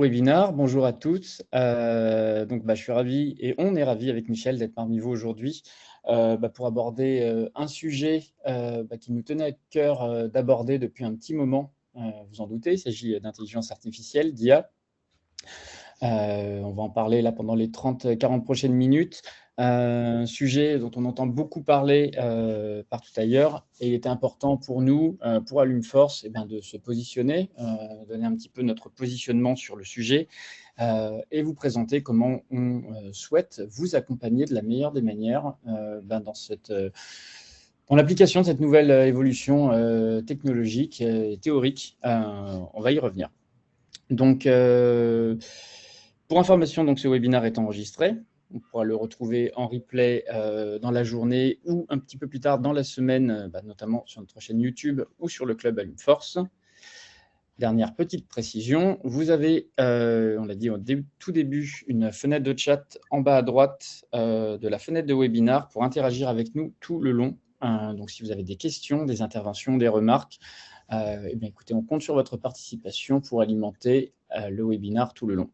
Webinar, bonjour à tous. Je suis ravi et on est ravi avec Michel d'être parmi vous aujourd'hui pour aborder un sujet qui nous tenait à cœur d'aborder depuis un petit moment. Vous en doutez, il s'agit d'intelligence artificielle, d'IA. On va en parler là pendant les 30-40 prochaines minutes. Un sujet dont on entend beaucoup parler partout ailleurs, et il était important pour nous, pour Alumforce, de se positionner, donner un petit peu notre positionnement sur le sujet et vous présenter comment on souhaite vous accompagner de la meilleure des manières dans l'application de cette nouvelle évolution technologique et théorique. On va y revenir. Donc, pour information, donc, ce webinaire est enregistré. On pourra le retrouver en replay dans la journée ou un petit peu plus tard dans la semaine, notamment sur notre chaîne YouTube ou sur le club Alumforce. Dernière petite précision, vous avez, on l'a dit au tout début, une fenêtre de chat en bas à droite de la fenêtre de webinaire pour interagir avec nous tout le long. Donc, si vous avez des questions, des interventions, des remarques, écoutez, on compte sur votre participation pour alimenter le webinaire tout le long.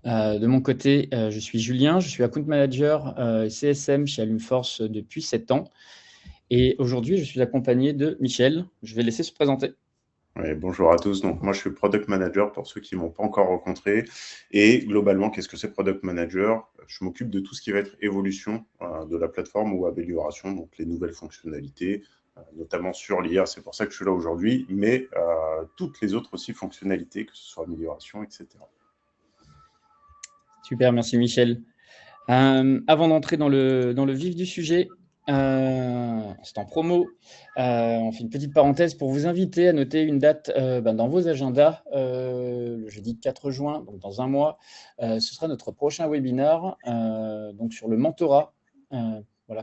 De mon côté, je suis Julien, je suis Account Manager CSM chez Alumforce depuis 7 ans. Et aujourd'hui, je suis accompagné de Michel. Je vais laisser se présenter. Oui, bonjour à tous. Donc, moi, je suis Product Manager pour ceux qui ne m'ont pas encore rencontré. Et globalement, qu'est-ce que c'est Product Manager? Je m'occupe de tout ce qui va être évolution de la plateforme ou amélioration, donc les nouvelles fonctionnalités, notamment sur l'IA. C'est pour ça que je suis là aujourd'hui, mais toutes les autres aussi fonctionnalités, que ce soit amélioration, etc. Super, merci Michel. Avant d'entrer dans le vif du sujet, c'est en promo, on fait une petite parenthèse pour vous inviter à noter une date dans vos agendas, le jeudi 4 juin, donc dans un mois. Ce sera notre prochain webinaire donc sur le mentorat,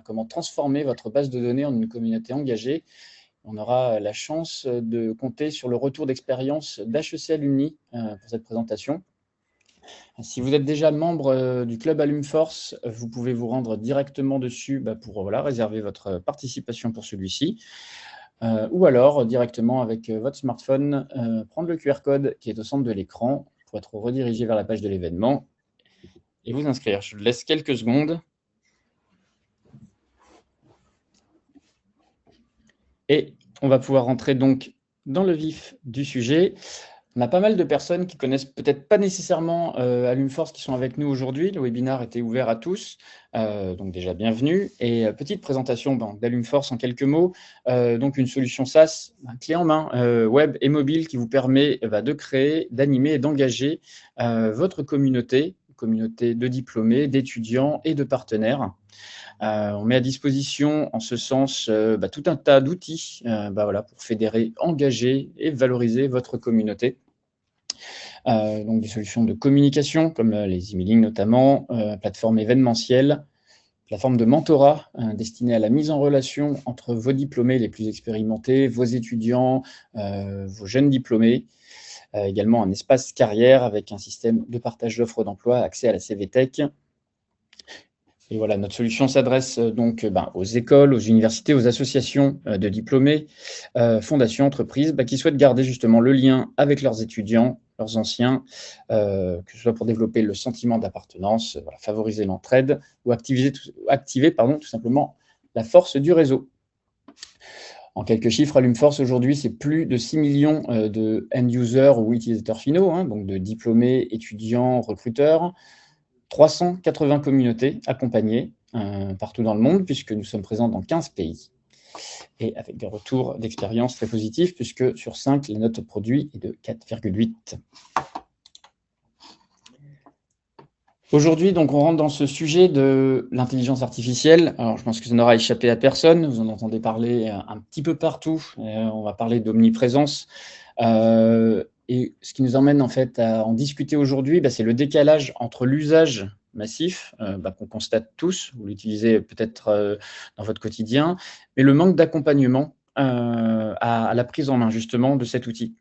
comment transformer votre base de données en une communauté engagée. On aura la chance de compter sur le retour d'expérience d'HEC Alumni pour cette présentation. Si vous êtes déjà membre du club Alumforce, vous pouvez vous rendre directement dessus pour réserver votre participation pour celui-ci. Ou alors directement avec votre smartphone, prendre le QR code qui est au centre de l'écran pour être redirigé vers la page de l'événement et vous inscrire. Je vous laisse quelques secondes. Et on va pouvoir rentrer donc dans le vif du sujet. On a pas mal de personnes qui connaissent peut-être pas nécessairement Alumforce qui sont avec nous aujourd'hui. Le webinaire était ouvert à tous, donc déjà bienvenue. Et petite présentation d'Alumforce en quelques mots. Donc une solution SaaS, clé en main, web et mobile qui vous permet de créer, d'animer et d'engager votre communauté de diplômés, d'étudiants et de partenaires. On met à disposition en ce sens tout un tas d'outils pour fédérer, engager et valoriser votre communauté. Donc des solutions de communication comme les emailing notamment, plateforme événementielle, plateforme de mentorat destinée à la mise en relation entre vos diplômés les plus expérimentés, vos étudiants, vos jeunes diplômés. Également un espace carrière avec un système de partage d'offres d'emploi, accès à la CVTech. Et voilà, notre solution s'adresse donc aux écoles, aux universités, aux associations de diplômés, fondations, entreprises qui souhaitent garder justement le lien avec leurs étudiants, leurs anciens, que ce soit pour développer le sentiment d'appartenance, favoriser l'entraide ou activer tout simplement la force du réseau. En quelques chiffres, Alumforce aujourd'hui, c'est plus de 6 millions de end-users ou utilisateurs finaux, donc de diplômés, étudiants, recruteurs, 380 communautés accompagnées partout dans le monde, puisque nous sommes présents dans 15 pays. Et avec des retours d'expérience très positifs, puisque sur 5, la note produit est de 4,8. Aujourd'hui, donc, on rentre dans ce sujet de l'intelligence artificielle. Alors, je pense que ça n'aura échappé à personne. Vous en entendez parler un petit peu partout. On va parler d'omniprésence. Et ce qui nous emmène en fait à en discuter aujourd'hui, c'est le décalage entre l'usage massif qu'on constate tous, vous l'utilisez peut-être dans votre quotidien, mais le manque d'accompagnement à la prise en main justement de cet outil.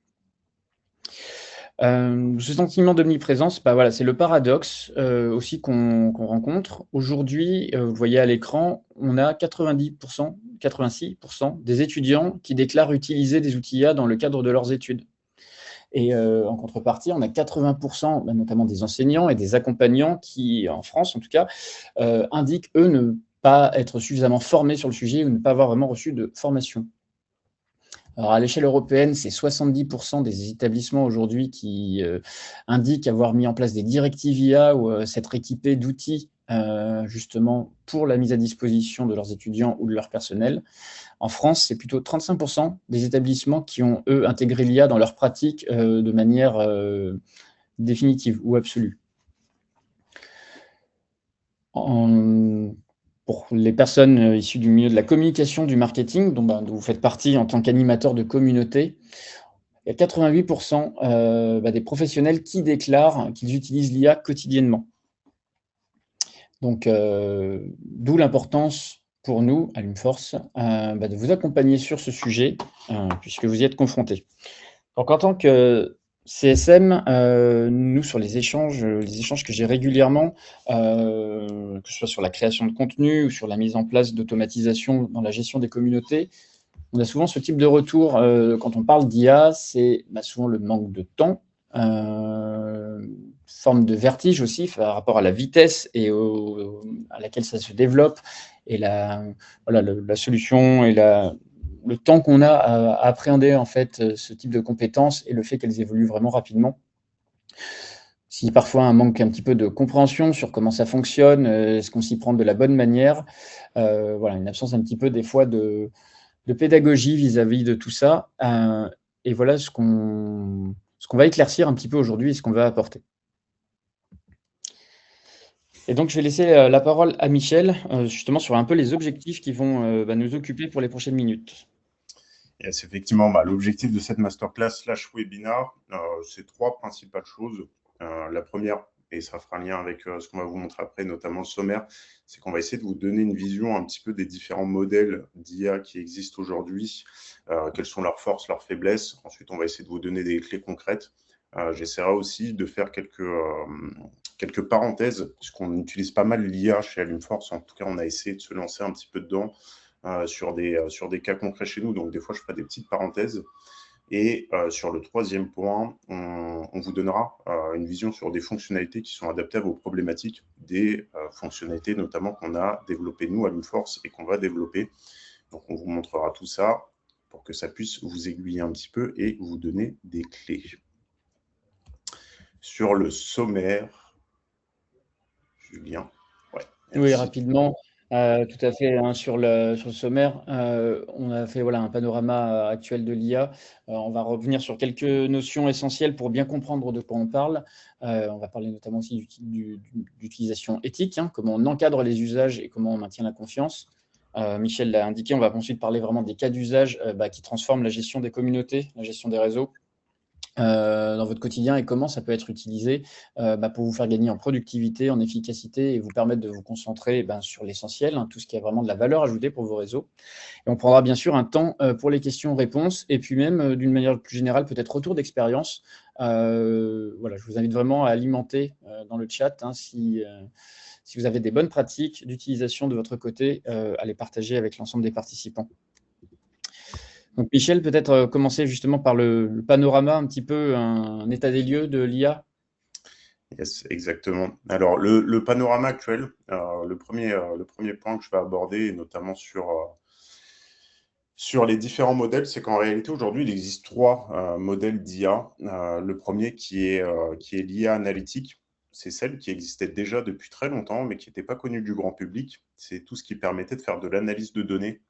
Ce sentiment d'omniprésence, c'est le paradoxe aussi qu'on rencontre. Aujourd'hui, vous voyez à l'écran, on a 90%, 86% des étudiants qui déclarent utiliser des outils IA dans le cadre de leurs études. Et en contrepartie, on a 80%, notamment des enseignants et des accompagnants qui, en France en tout cas, indiquent, eux, ne pas être suffisamment formés sur le sujet ou ne pas avoir vraiment reçu de formation. Alors, à l'échelle européenne, c'est 70% des établissements aujourd'hui qui indiquent avoir mis en place des directives IA ou s'être équipés d'outils justement pour la mise à disposition de leurs étudiants ou de leur personnel. En France, c'est plutôt 35% des établissements qui ont, eux, intégré l'IA dans leur pratique de manière définitive ou absolue. Pour les personnes issues du milieu de la communication, du marketing, dont vous faites partie en tant qu'animateur de communauté, il y a 88% des professionnels qui déclarent qu'ils utilisent l'IA quotidiennement. Donc, d'où l'importance pour nous, à l'Uniforce, de vous accompagner sur ce sujet, puisque vous y êtes confrontés. Donc, en tant que CSM, nous, sur les échanges que j'ai régulièrement, que ce soit sur la création de contenu ou sur la mise en place d'automatisation dans la gestion des communautés, on a souvent ce type de retour quand on parle d'IA, c'est souvent le manque de temps, forme de vertige aussi par rapport à la vitesse et à laquelle ça se développe, et la solution et le temps qu'on a à appréhender en fait ce type de compétences et le fait qu'elles évoluent vraiment rapidement. Si parfois un manque un petit peu de compréhension sur comment ça fonctionne, est-ce qu'on s'y prend de la bonne manière, une absence un petit peu des fois de pédagogie vis-à-vis de tout ça. Et voilà ce qu'on va éclaircir un petit peu aujourd'hui et ce qu'on va apporter. Et donc, je vais laisser la parole à Michel, justement sur un peu les objectifs qui vont nous occuper pour les prochaines minutes. Yes, effectivement, l'objectif de cette masterclass/webinar, c'est 3 principales choses. La première, et ça fera lien avec ce qu'on va vous montrer après, notamment le sommaire, c'est qu'on va essayer de vous donner une vision un petit peu des différents modèles d'IA qui existent aujourd'hui, quelles sont leurs forces, leurs faiblesses. Ensuite, on va essayer de vous donner des clés concrètes. J'essaierai aussi de faire quelques parenthèses, puisqu'on utilise pas mal l'IA chez Alumforce. En tout cas, on a essayé de se lancer un petit peu dedans sur des cas concrets chez nous. Donc, des fois, je ferai des petites parenthèses. Et sur le troisième point, on vous donnera une vision sur des fonctionnalités qui sont adaptées à vos problématiques, des fonctionnalités notamment qu'on a développées nous à Alumforce et qu'on va développer. Donc, on vous montrera tout ça pour que ça puisse vous aiguiller un petit peu et vous donner des clés. Sur le sommaire, Julien. Ouais, oui, rapidement. Tout à fait. Sur le sommaire, on a fait un panorama actuel de l'IA. On va revenir sur quelques notions essentielles pour bien comprendre de quoi on parle. On va parler notamment aussi d'utilisation éthique, comment on encadre les usages et comment on maintient la confiance. Michel l'a indiqué, on va ensuite parler vraiment des cas d'usage qui transforment la gestion des communautés, la gestion des réseaux dans votre quotidien, et comment ça peut être utilisé pour vous faire gagner en productivité, en efficacité et vous permettre de vous concentrer sur l'essentiel, tout ce qui a vraiment de la valeur ajoutée pour vos réseaux. Et on prendra bien sûr un temps pour les questions-réponses et puis même d'une manière plus générale, peut-être retour d'expérience. Je vous invite vraiment à alimenter dans le chat si vous avez des bonnes pratiques d'utilisation de votre côté, à les partager avec l'ensemble des participants. Donc, Michel, peut-être commencer justement par le panorama, un petit peu un état des lieux de l'IA. Yes, exactement. Alors, le panorama actuel, le premier point que je vais aborder, notamment sur les différents modèles, c'est qu'en réalité, aujourd'hui, il existe 3 modèles d'IA. Le premier qui est l'IA analytique. C'est celle qui existait déjà depuis très longtemps, mais qui n'était pas connue du grand public. C'est tout ce qui permettait de faire de l'analyse de données,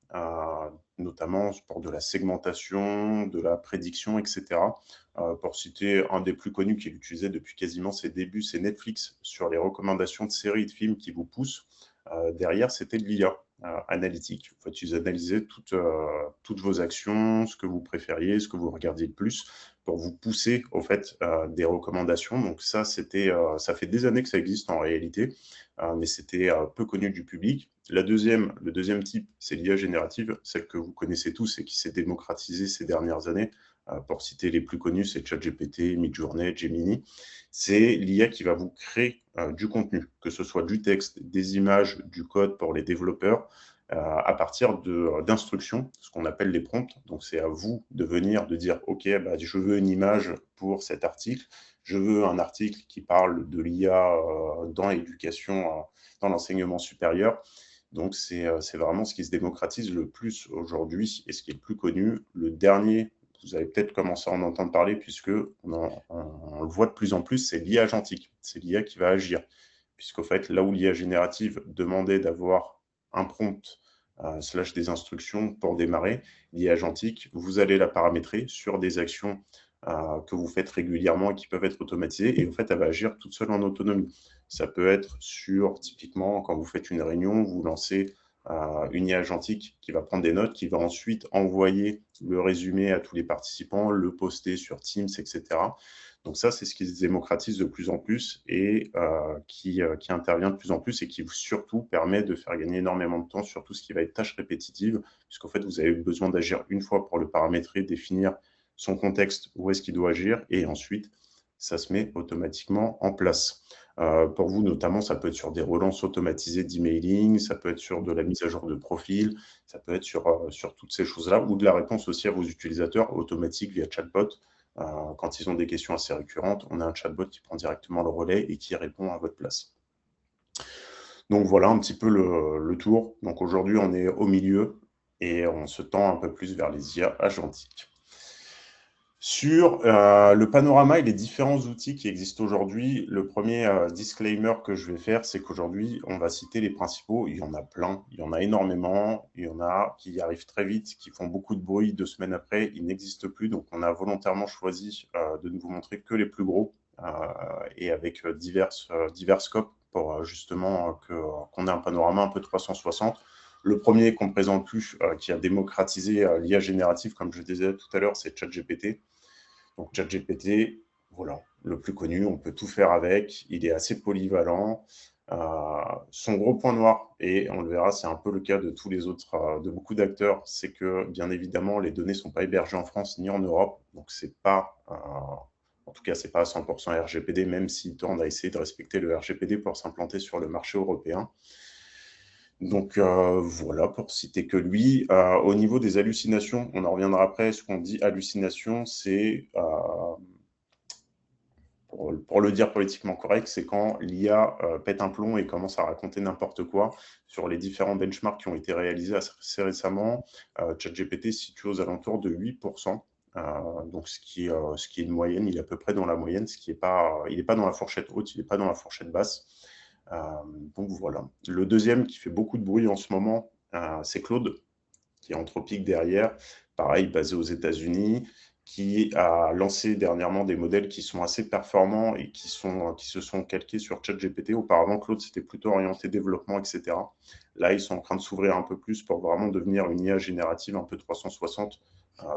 notamment pour de la segmentation, de la prédiction, etc. Pour citer un des plus connus qui est utilisé depuis quasiment ses débuts, c'est Netflix, sur les recommandations de séries et de films qui vous poussent. Derrière, c'était de l'IA analytique. En fait, ils analysaient toutes vos actions, ce que vous préfériez, ce que vous regardiez le plus, pour vous pousser au fait des recommandations. Donc ça fait des années que ça existe en réalité, mais c'était peu connu du public. Le deuxième type, c'est l'IA générative, celle que vous connaissez tous et qui s'est démocratisée ces dernières années. Pour citer les plus connus, c'est ChatGPT, Midjourney, Gemini. C'est l'IA qui va vous créer du contenu, que ce soit du texte, des images, du code pour les développeurs. à partir d'instructions, ce qu'on appelle les prompts. Donc, c'est à vous de venir, de dire, OK, bah, je veux une image pour cet article, je veux un article qui parle de l'IA dans l'éducation, dans l'enseignement supérieur. Donc, c'est vraiment ce qui se démocratise le plus aujourd'hui et ce qui est le plus connu. Le dernier, vous avez peut-être commencé à en entendre parler puisque on le voit de plus en plus, c'est l'IA agentique. C'est l'IA qui va agir. Puisqu'au fait, là où l'IA générative demandait d'avoir un prompt slash des instructions pour démarrer, l'IA agentique, vous allez la paramétrer sur des actions que vous faites régulièrement et qui peuvent être automatisées. Et en fait, elle va agir toute seule en autonomie. Ça peut être sur, typiquement, quand vous faites une réunion, vous lancez une IA agentique qui va prendre des notes, qui va ensuite envoyer le résumé à tous les participants, le poster sur Teams, etc. Donc ça, c'est ce qui se démocratise de plus en plus et qui intervient de plus en plus et qui surtout permet de faire gagner énormément de temps sur tout ce qui va être tâches répétitives, puisqu'en fait, vous avez besoin d'agir une fois pour le paramétrer, définir son contexte, où est-ce qu'il doit agir, et ensuite, ça se met automatiquement en place. Pour vous, notamment, ça peut être sur des relances automatisées d'emailing, ça peut être sur de la mise à jour de profil, ça peut être sur toutes ces choses-là, ou de la réponse aussi à vos utilisateurs automatique via chatbot. Quand ils ont des questions assez récurrentes, on a un chatbot qui prend directement le relais et qui répond à votre place. Donc voilà un petit peu le tour. Donc aujourd'hui, on est au milieu et on se tend un peu plus vers les IA agentiques. Sur le panorama et les différents outils qui existent aujourd'hui, le premier disclaimer que je vais faire, c'est qu'aujourd'hui, on va citer les principaux. Il y en a plein, il y en a énormément. Il y en a qui arrivent très vite, qui font beaucoup de bruit. 2 semaines après, ils n'existent plus. Donc, on a volontairement choisi de ne vous montrer que les plus gros et avec divers scopes pour justement qu'on ait un panorama un peu 360. Le premier qu'on ne présente plus, qui a démocratisé l'IA générative, comme je disais tout à l'heure, c'est ChatGPT. Donc ChatGPT, voilà, le plus connu, on peut tout faire avec, il est assez polyvalent. Son gros point noir, et on le verra, c'est un peu le cas de tous les autres, de beaucoup d'acteurs, c'est que bien évidemment, les données ne sont pas hébergées en France ni en Europe, donc c'est pas, en tout cas, c'est pas à 100% RGPD, même s'ils tendent à essayer de respecter le RGPD pour s'implanter sur le marché européen. Donc voilà, pour citer que lui. Au niveau des hallucinations, on en reviendra après. Ce qu'on dit hallucination, c'est, pour le dire politiquement correct, c'est quand l'IA pète un plomb et commence à raconter n'importe quoi. Sur les différents benchmarks qui ont été réalisés assez récemment, ChatGPT se situe aux alentours de 8%. Donc ce qui est une moyenne, il est à peu près dans la moyenne, il n'est pas dans la fourchette haute, il n'est pas dans la fourchette basse. Donc voilà. Le deuxième qui fait beaucoup de bruit en ce moment, c'est Claude, qui est Anthropic derrière, pareil, basé aux États-Unis, qui a lancé dernièrement des modèles qui sont assez performants et qui se sont calqués sur ChatGPT. Auparavant, Claude, c'était plutôt orienté développement, etc. Là, ils sont en train de s'ouvrir un peu plus pour vraiment devenir une IA générative un peu 360,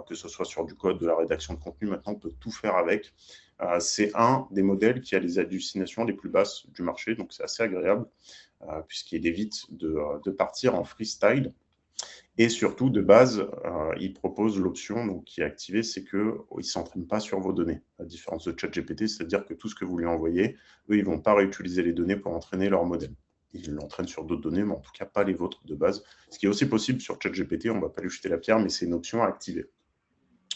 que ce soit sur du code, de la rédaction de contenu. Maintenant, on peut tout faire avec. C'est un des modèles qui a les hallucinations les plus basses du marché, donc c'est assez agréable, puisqu'il évite de partir en freestyle. Et surtout, de base, il propose l'option qui est activée, c'est qu'il ne s'entraîne pas sur vos données, à différence de ChatGPT, c'est-à-dire que tout ce que vous lui envoyez, eux, ils ne vont pas réutiliser les données pour entraîner leur modèle. Ils l'entraînent sur d'autres données, mais en tout cas pas les vôtres de base. Ce qui est aussi possible sur ChatGPT, on ne va pas lui jeter la pierre, mais c'est une option à activer.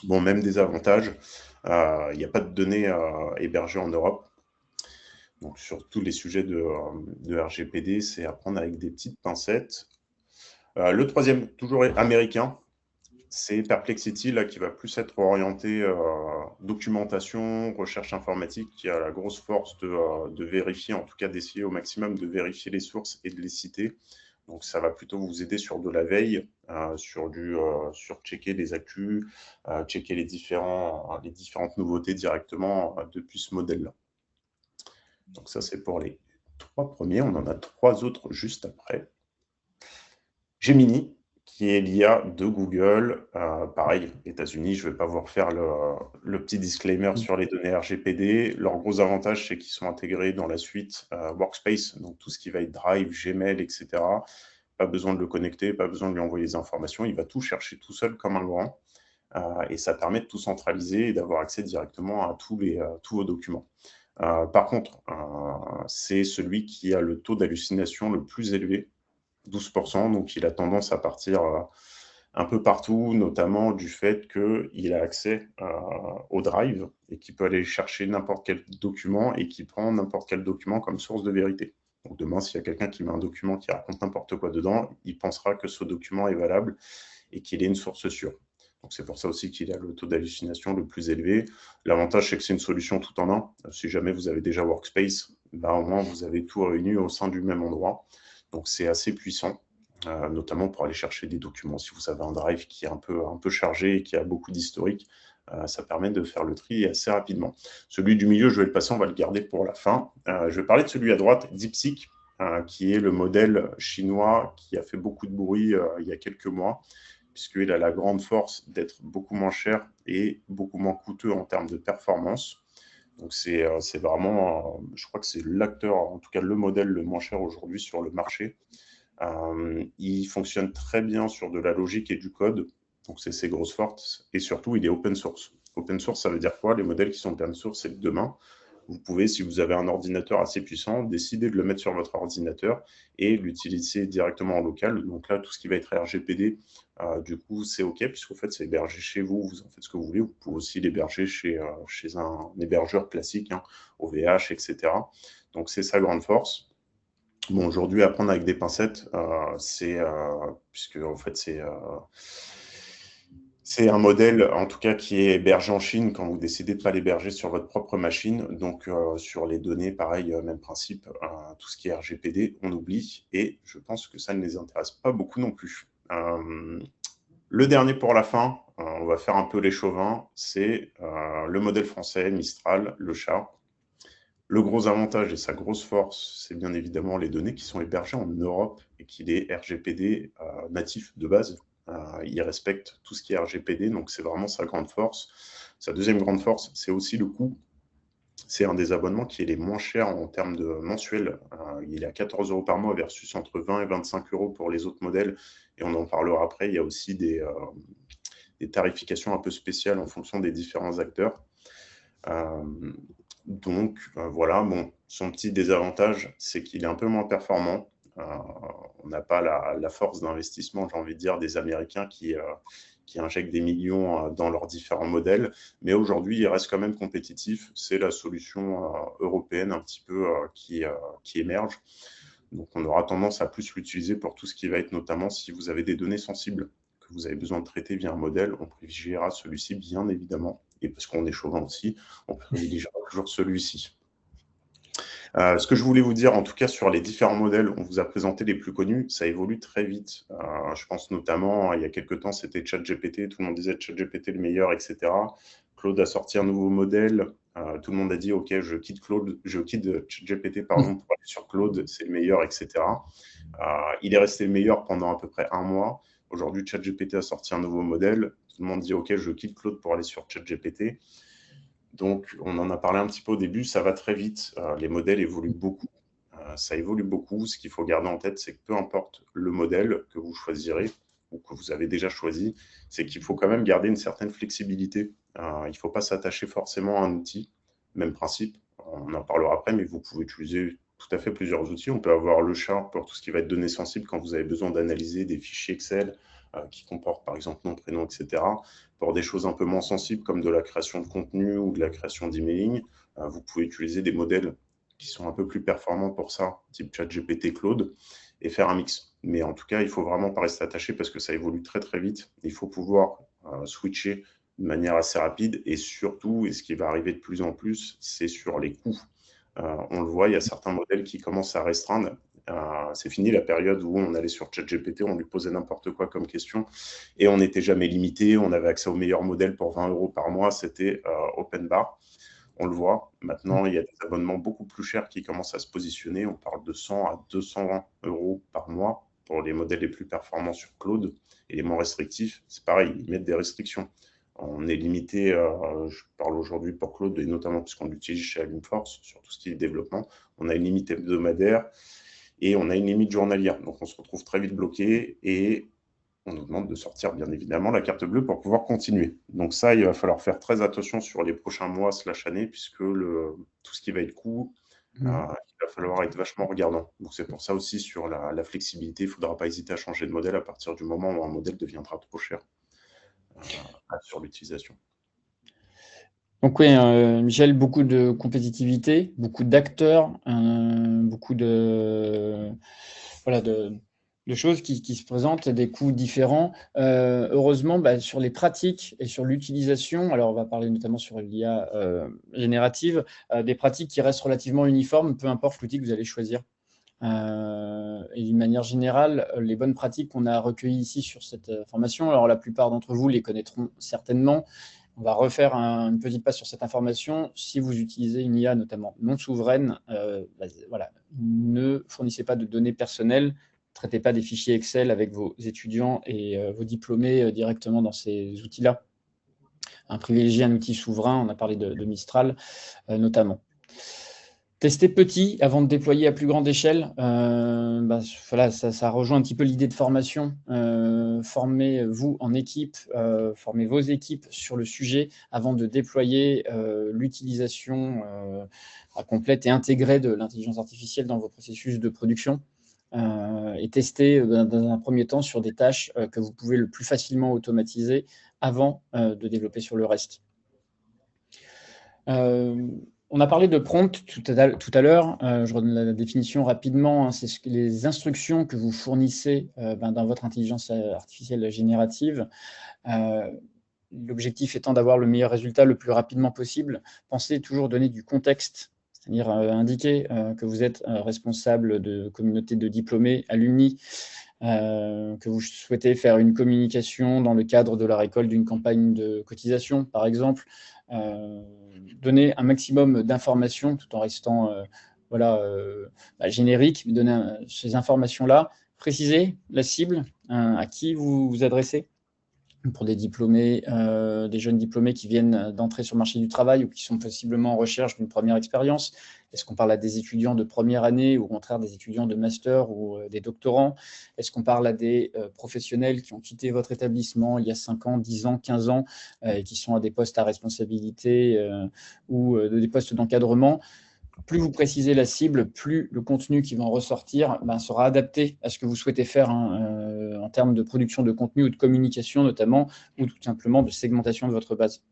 Bon, même des avantages, il n'y a pas de données hébergées en Europe. Donc sur tous les sujets de RGPD, c'est à prendre avec des petites pincettes. Le troisième, toujours américain, c'est Perplexity, là, qui va plus être orienté documentation, recherche informatique, qui a la grosse force de vérifier, en tout cas d'essayer au maximum de vérifier les sources et de les citer. Donc ça va plutôt vous aider sur de la veille, sur checker les actus, checker les différentes nouveautés directement depuis ce modèle-là. Donc ça, c'est pour les 3 premiers. On en a 3 autres juste après. Gemini, qui est l'IA de Google. Pareil, États-Unis, je ne vais pas vous refaire le petit disclaimer sur les données RGPD. Leur gros avantage, c'est qu'ils sont intégrés dans la suite Workspace, donc tout ce qui va être Drive, Gmail, etc. Pas besoin de le connecter, pas besoin de lui envoyer les informations. Il va tout chercher tout seul comme un grand. Et ça permet de tout centraliser et d'avoir accès directement à tous vos documents. Par contre, c'est celui qui a le taux d'hallucination le plus élevé 12%. Donc, il a tendance à partir un peu partout, notamment du fait qu'il a accès au Drive et qu'il peut aller chercher n'importe quel document et qu'il prend n'importe quel document comme source de vérité. Donc demain, s'il y a quelqu'un qui met un document qui raconte n'importe quoi dedans, il pensera que ce document est valable et qu'il est une source sûre. Donc c'est pour ça aussi qu'il a le taux d'hallucination le plus élevé. L'avantage, c'est que c'est une solution tout en un. Si jamais vous avez déjà Workspace, bah, au moins vous avez tout réuni au sein du même endroit. Donc c'est assez puissant. Notamment pour aller chercher des documents. Si vous avez un drive qui est un peu chargé et qui a beaucoup d'historique, ça permet de faire le tri assez rapidement. Celui du milieu, je vais le passer, on va le garder pour la fin. Je vais parler de celui à droite, DeepSeek, qui est le modèle chinois qui a fait beaucoup de bruit il y a quelques mois, puisqu'il a la grande force d'être beaucoup moins cher et beaucoup moins coûteux en termes de performance. Donc c'est vraiment, je crois que c'est l'acteur, en tout cas le modèle le moins cher aujourd'hui sur le marché. Il fonctionne très bien sur de la logique et du code, donc c'est ses grosses forces, et surtout il est open source. Open source, ça veut dire quoi? Les modèles qui sont open source, c'est que demain, vous pouvez, si vous avez un ordinateur assez puissant, décider de le mettre sur votre ordinateur et l'utiliser directement en local. Donc là, tout ce qui va être RGPD, du coup, c'est OK, puisqu'en fait, c'est hébergé chez vous, vous en faites ce que vous voulez. Vous pouvez aussi l'héberger chez un hébergeur classique, hein, OVH, etc. Donc c'est sa grande force. Bon, aujourd'hui, à prendre avec des pincettes, puisque en fait, c'est un modèle, en tout cas, qui est hébergé en Chine quand vous décidez de ne pas l'héberger sur votre propre machine. Donc, sur les données, pareil, même principe, tout ce qui est RGPD, on oublie. Et je pense que ça ne les intéresse pas beaucoup non plus. Le dernier pour la fin, on va faire un peu les chauvins, c'est le modèle français, Mistral, le chat. Le gros avantage et sa grosse force, c'est bien évidemment les données qui sont hébergées en Europe et qu'il est RGPD natif de base. Il respecte tout ce qui est RGPD, donc c'est vraiment sa grande force. Sa deuxième grande force, c'est aussi le coût. C'est un des abonnements qui est les moins chers en termes de mensuel. Il est à 14 € par mois versus entre 20 et 25 € pour les autres modèles. Et on en parlera après. Il y a aussi des tarifications un peu spéciales en fonction des différents acteurs. Donc voilà, bon, son petit désavantage, c'est qu'il est un peu moins performant. On n'a pas la force d'investissement, j'ai envie de dire, des Américains qui injectent des millions dans leurs différents modèles. Mais aujourd'hui, il reste quand même compétitif. C'est la solution européenne un petit peu qui émerge. Donc on aura tendance à plus l'utiliser pour tout ce qui va être notamment si vous avez des données sensibles que vous avez besoin de traiter via un modèle, on privilégiera celui-ci bien évidemment. Et parce qu'on est chauvin aussi, on privilégiera toujours celui-ci. Ce que je voulais vous dire, en tout cas sur les différents modèles, on vous a présenté les plus connus, ça évolue très vite. Je pense notamment, il y a quelques temps, c'était ChatGPT, tout le monde disait ChatGPT le meilleur, etc. Claude a sorti un nouveau modèle, tout le monde a dit, OK, je quitte ChatGPT pour aller sur Claude, c'est le meilleur, etc. Il est resté le meilleur pendant à peu près un mois. Aujourd'hui, ChatGPT a sorti un nouveau modèle, tout le monde dit, OK, je quitte Claude pour aller sur ChatGPT. Donc, on en a parlé un petit peu au début, ça va très vite, les modèles évoluent beaucoup. Ça évolue beaucoup. Ce qu'il faut garder en tête, c'est que peu importe le modèle que vous choisirez ou que vous avez déjà choisi, c'est qu'il faut quand même garder une certaine flexibilité. Il ne faut pas s'attacher forcément à un outil. Même principe, on en parlera après, mais vous pouvez utiliser tout à fait plusieurs outils. On peut avoir le chat pour tout ce qui va être données sensibles quand vous avez besoin d'analyser des fichiers Excel qui comportent par exemple nom, prénom, etc. Pour des choses un peu moins sensibles comme de la création de contenu ou de la création d'emailing, vous pouvez utiliser des modèles qui sont un peu plus performants pour ça, type ChatGPT, Claude, et faire un mix. Mais en tout cas, il ne faut vraiment pas rester attaché parce que ça évolue très très vite. Il faut pouvoir switcher de manière assez rapide et surtout, et ce qui va arriver de plus en plus, c'est sur les coûts. On le voit, il y a certains modèles qui commencent à restreindre. C'est fini la période où on allait sur ChatGPT, on lui posait n'importe quoi comme question et on n'était jamais limité. On avait accès aux meilleurs modèles pour 20 € par mois, c'était open bar. On le voit. Maintenant, il y a des abonnements beaucoup plus chers qui commencent à se positionner. On parle de 100 à 220 € par mois pour les modèles les plus performants sur Claude et les moins restrictifs. C'est pareil, ils mettent des restrictions. On est limité, je parle aujourd'hui pour Claude, et notamment parce qu'on l'utilise chez Alimforce, sur tout ce qui est développement. On a une limite hebdomadaire et on a une limite journalière. Donc, on se retrouve très vite bloqué et on nous demande de sortir, bien évidemment, la carte bleue pour pouvoir continuer. Donc ça, il va falloir faire très attention sur les prochains mois / années, puisque tout ce qui va être coût Mmh. il va falloir être vachement regardant. Donc c'est pour ça aussi sur la flexibilité, il ne faudra pas hésiter à changer de modèle à partir du moment où un modèle deviendra trop cher sur l'utilisation. Donc oui, Michel, beaucoup de compétitivité, beaucoup d'acteurs, beaucoup voilà, de choses qui se présentent, des coûts différents. Heureusement, bah, sur les pratiques et sur l'utilisation, alors on va parler notamment sur l'IA générative, des pratiques qui restent relativement uniformes, peu importe l'outil que vous allez choisir. Et d'une manière générale, les bonnes pratiques qu'on a recueillies ici sur cette formation, alors la plupart d'entre vous les connaîtront certainement. On va refaire une petite passe sur cette information. Si vous utilisez une IA notamment non souveraine, voilà, ne fournissez pas de données personnelles, ne traitez pas des fichiers Excel avec vos étudiants et vos diplômés directement dans ces outils-là. Privilégiez un outil souverain, on a parlé de Mistral notamment. Tester petit avant de déployer à plus grande échelle. Voilà, ça rejoint un petit peu l'idée de formation. Formez-vous en équipe, formez vos équipes sur le sujet avant de déployer l'utilisation complète et intégrée de l'intelligence artificielle dans vos processus de production. Et tester dans un premier temps sur des tâches que vous pouvez le plus facilement automatiser avant de développer sur le reste. On a parlé de prompt tout à l'heure. Je redonne la définition rapidement. C'est les instructions que vous fournissez dans votre intelligence artificielle générative. L'objectif étant d'avoir le meilleur résultat le plus rapidement possible. Pensez toujours donner du contexte, c'est-à-dire indiquer que vous êtes responsable de communauté de diplômés, alumni, que vous souhaitez faire une communication dans le cadre de la récolte d'une campagne de cotisation, par exemple. Donner un maximum d'informations tout en restant générique, donner ces informations-là, préciser la cible, à qui vous vous adressez, pour des diplômés, des jeunes diplômés qui viennent d'entrer sur le marché du travail ou qui sont possiblement en recherche d'une première expérience. Est-ce qu'on parle à des étudiants de première année ou au contraire des étudiants de master ou des doctorants? Est-ce qu'on parle à des professionnels qui ont quitté votre établissement il y a 5 ans, 10 ans, 15 ans et qui sont à des postes à responsabilité ou des postes d'encadrement? Plus vous précisez la cible, plus le contenu qui va en ressortir sera adapté à ce que vous souhaitez faire en termes de production de contenu ou de communication notamment, ou tout simplement de segmentation de votre base.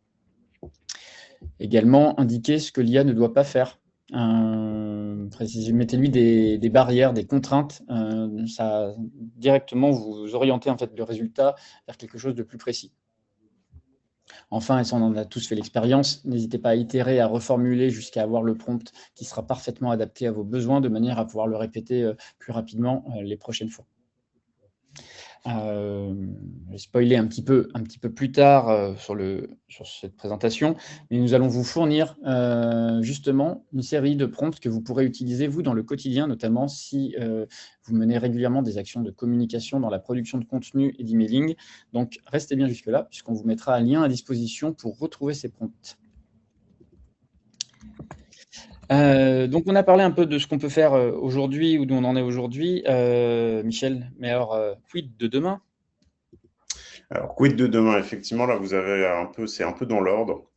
Également, indiquer ce que l'IA ne doit pas faire. Mettez-lui des barrières, des contraintes. Ça directement vous orientez en fait le résultat vers quelque chose de plus précis. Enfin, et ça on en a tous fait l'expérience, n'hésitez pas à itérer, à reformuler jusqu'à avoir le prompt qui sera parfaitement adapté à vos besoins de manière à pouvoir le répéter plus rapidement les prochaines fois. Je vais spoiler un petit peu plus tard sur cette présentation, mais nous allons vous fournir justement une série de prompts que vous pourrez utiliser, vous, dans le quotidien, notamment si vous menez régulièrement des actions de communication dans la production de contenu et d'emailing. Donc, restez bien jusque-là, puisqu'on vous mettra un lien à disposition pour retrouver ces prompts. Donc, on a parlé un peu de ce qu'on peut faire aujourd'hui ou d'où on en est aujourd'hui. Michel, mais alors, quid de demain? Alors, quid de demain? Effectivement, là, vous avez c'est un peu dans l'ordre.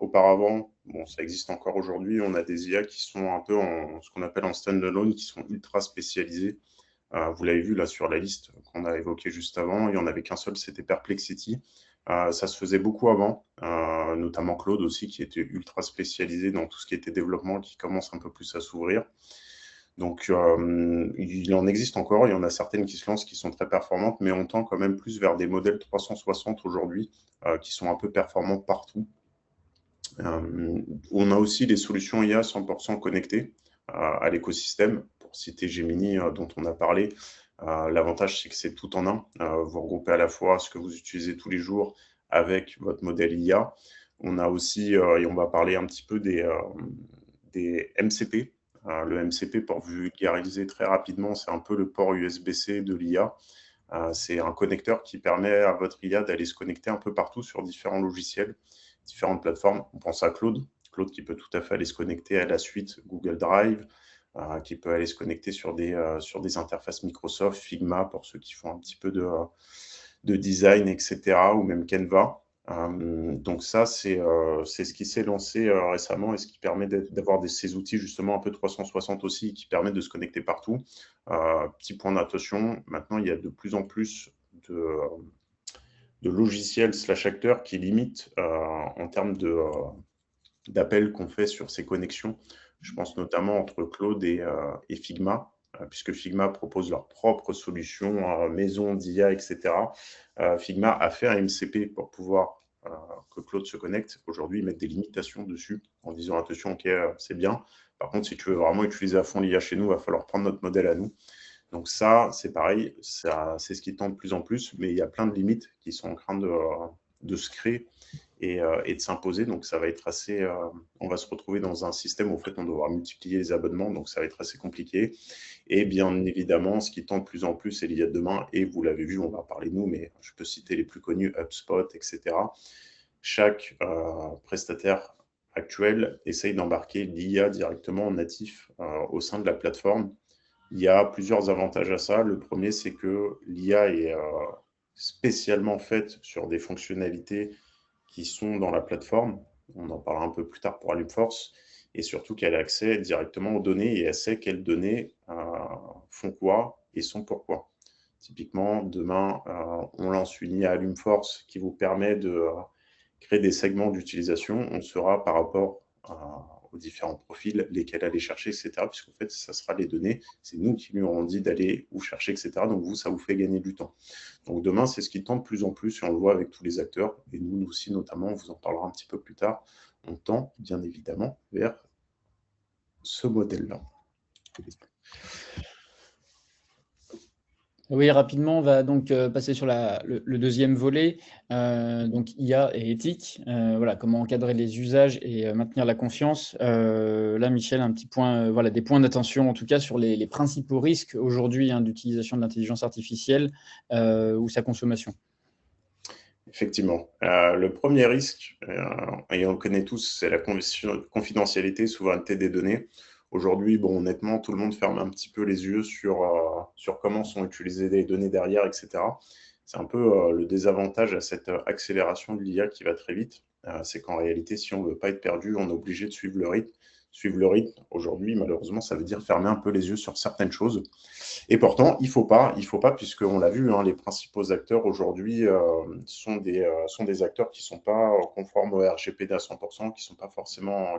Auparavant, bon, ça existe encore aujourd'hui, on a des IA qui sont un peu ce qu'on appelle en stand-alone, qui sont ultra spécialisées. Vous l'avez vu là sur la liste qu'on a évoquée juste avant, il n'y en avait qu'un seul, c'était Perplexity. Ça se faisait beaucoup avant, notamment Claude aussi, qui était ultra spécialisé dans tout ce qui était développement, qui commence un peu plus à s'ouvrir. Donc, il en existe encore, il y en a certaines qui se lancent, qui sont très performantes, mais on tend quand même plus vers des modèles 360 aujourd'hui, qui sont un peu performants partout. On a aussi des solutions IA 100% connectées à l'écosystème. Pour citer Gemini, dont on a parlé, l'avantage, c'est que c'est tout en un. Vous regroupez à la fois ce que vous utilisez tous les jours avec votre modèle IA. On a aussi, et on va parler un petit peu des MCP. Le MCP, pour vulgariser très rapidement, c'est un peu le port USB-C de l'IA. C'est un connecteur qui permet à votre IA d'aller se connecter un peu partout sur différents logiciels, différentes plateformes. On pense à Claude qui peut tout à fait aller se connecter à la suite Google Drive, qui peut aller se connecter sur des interfaces Microsoft, Figma pour ceux qui font un petit peu de design, etc., ou même Canva. Donc ça, c'est ce qui s'est lancé récemment et ce qui permet d'avoir ces outils justement un peu 360 aussi, qui permettent de se connecter partout. Petit point d'attention, maintenant, il y a de plus en plus de logiciels / acteurs qui limitent en termes d'appels qu'on fait sur ces connexions. Je pense notamment entre Claude et Figma, puisque Figma propose leur propre solution maison d'IA, etc. Figma a fait un MCP pour pouvoir que Claude se connecte. Aujourd'hui, ils mettent des limitations dessus en disant attention, ok, c'est bien. Par contre, si tu veux vraiment utiliser à fond l'IA chez nous, il va falloir prendre notre modèle à nous. Donc ça, c'est pareil, c'est ce qui tend de plus en plus, mais il y a plein de limites qui sont en train de se créer et de s'imposer. Donc ça va être assez, on va se retrouver dans un système où en fait on devra multiplier les abonnements, donc ça va être assez compliqué. Et bien évidemment, ce qui tend de plus en plus, c'est l'IA de demain, et vous l'avez vu, on va parler de nous, mais je peux citer les plus connus, HubSpot, etc. Chaque prestataire actuel essaye d'embarquer l'IA directement en natif au sein de la plateforme. Il y a plusieurs avantages à ça. Le premier, c'est que l'IA est spécialement faite sur des fonctionnalités qui sont dans la plateforme. On en parlera un peu plus tard pour Alumforce. Et surtout qu'elle a accès directement aux données et elle sait quelles données font quoi et sont pourquoi. Typiquement, demain, on lance une IA Alumforce qui vous permet de créer des segments d'utilisation. On saura par rapport aux différents profils, lesquels aller chercher, etc. Puisqu'en fait, ça sera les données. C'est nous qui lui aurons dit d'aller où chercher, etc. Donc, vous, ça vous fait gagner du temps. Donc, demain, c'est ce qui tend de plus en plus, et on le voit avec tous les acteurs. Et nous aussi, notamment, on vous en parlera un petit peu plus tard. On tend, bien évidemment, vers ce modèle-là. Oui, rapidement, on va donc passer sur le deuxième volet, donc IA et éthique. Voilà, comment encadrer les usages et maintenir la confiance. Là, Michel, un petit point, voilà, des points d'attention en tout cas sur les principaux risques aujourd'hui d'utilisation de l'intelligence artificielle ou sa consommation. Effectivement. Le premier risque, et on le connaît tous, c'est la confidentialité, souveraineté des données. Aujourd'hui, bon, honnêtement, tout le monde ferme un petit peu les yeux sur comment sont utilisées les données derrière, etc. C'est un peu le désavantage à cette accélération de l'IA qui va très vite. C'est qu'en réalité, si on ne veut pas être perdu, on est obligé de suivre le rythme. Suivre le rythme, aujourd'hui, malheureusement, ça veut dire fermer un peu les yeux sur certaines choses. Et pourtant, il faut pas, puisqu'on l'a vu, hein, les principaux acteurs aujourd'hui sont des acteurs qui ne sont pas conformes au RGPD à 100%,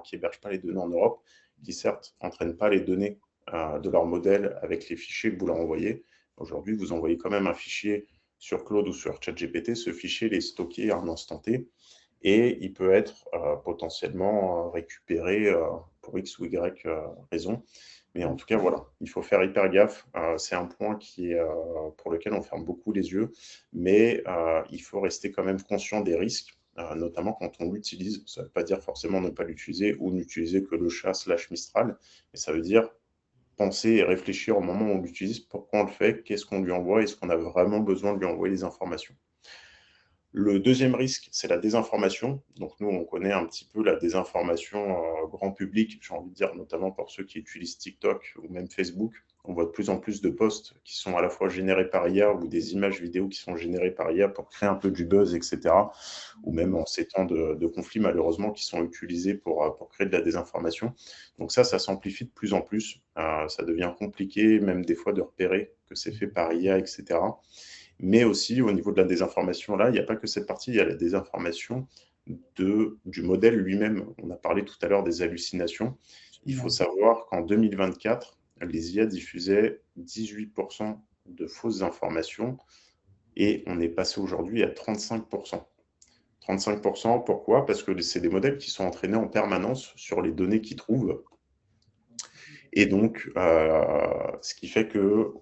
qui hébergent pas les données en Europe, qui certes n'entraînent pas les données de leur modèle avec les fichiers que vous leur envoyez. Aujourd'hui, vous envoyez quand même un fichier sur Claude ou sur ChatGPT, ce fichier il est stocké à un instant T et il peut être potentiellement récupéré pour X ou Y raison. Mais en tout cas, voilà, il faut faire hyper gaffe. C'est un point pour lequel on ferme beaucoup les yeux, mais il faut rester quand même conscient des risques, notamment quand on l'utilise. Ça ne veut pas dire forcément ne pas l'utiliser ou n'utiliser que le chat / Mistral, mais ça veut dire penser et réfléchir au moment où on l'utilise, pourquoi on le fait, qu'est-ce qu'on lui envoie, est-ce qu'on a vraiment besoin de lui envoyer les informations. Le deuxième risque, c'est la désinformation. Donc nous, on connaît un petit peu la désinformation grand public, j'ai envie de dire, notamment pour ceux qui utilisent TikTok ou même Facebook. On voit de plus en plus de posts qui sont à la fois générés par IA ou des images vidéo qui sont générées par IA pour créer un peu du buzz, etc. Ou même en ces temps de conflits, malheureusement, qui sont utilisés pour créer de la désinformation. Donc ça s'amplifie de plus en plus. Ça devient compliqué, même des fois, de repérer que c'est fait par IA, etc. Mais aussi, au niveau de la désinformation, là, il n'y a pas que cette partie, il y a la désinformation du modèle lui-même. On a parlé tout à l'heure des hallucinations. Il faut savoir qu'en 2024, les IA diffusaient 18% de fausses informations et on est passé aujourd'hui à 35%. 35%, pourquoi? Parce que c'est des modèles qui sont entraînés en permanence sur les données qu'ils trouvent. Et donc, ce qui fait que,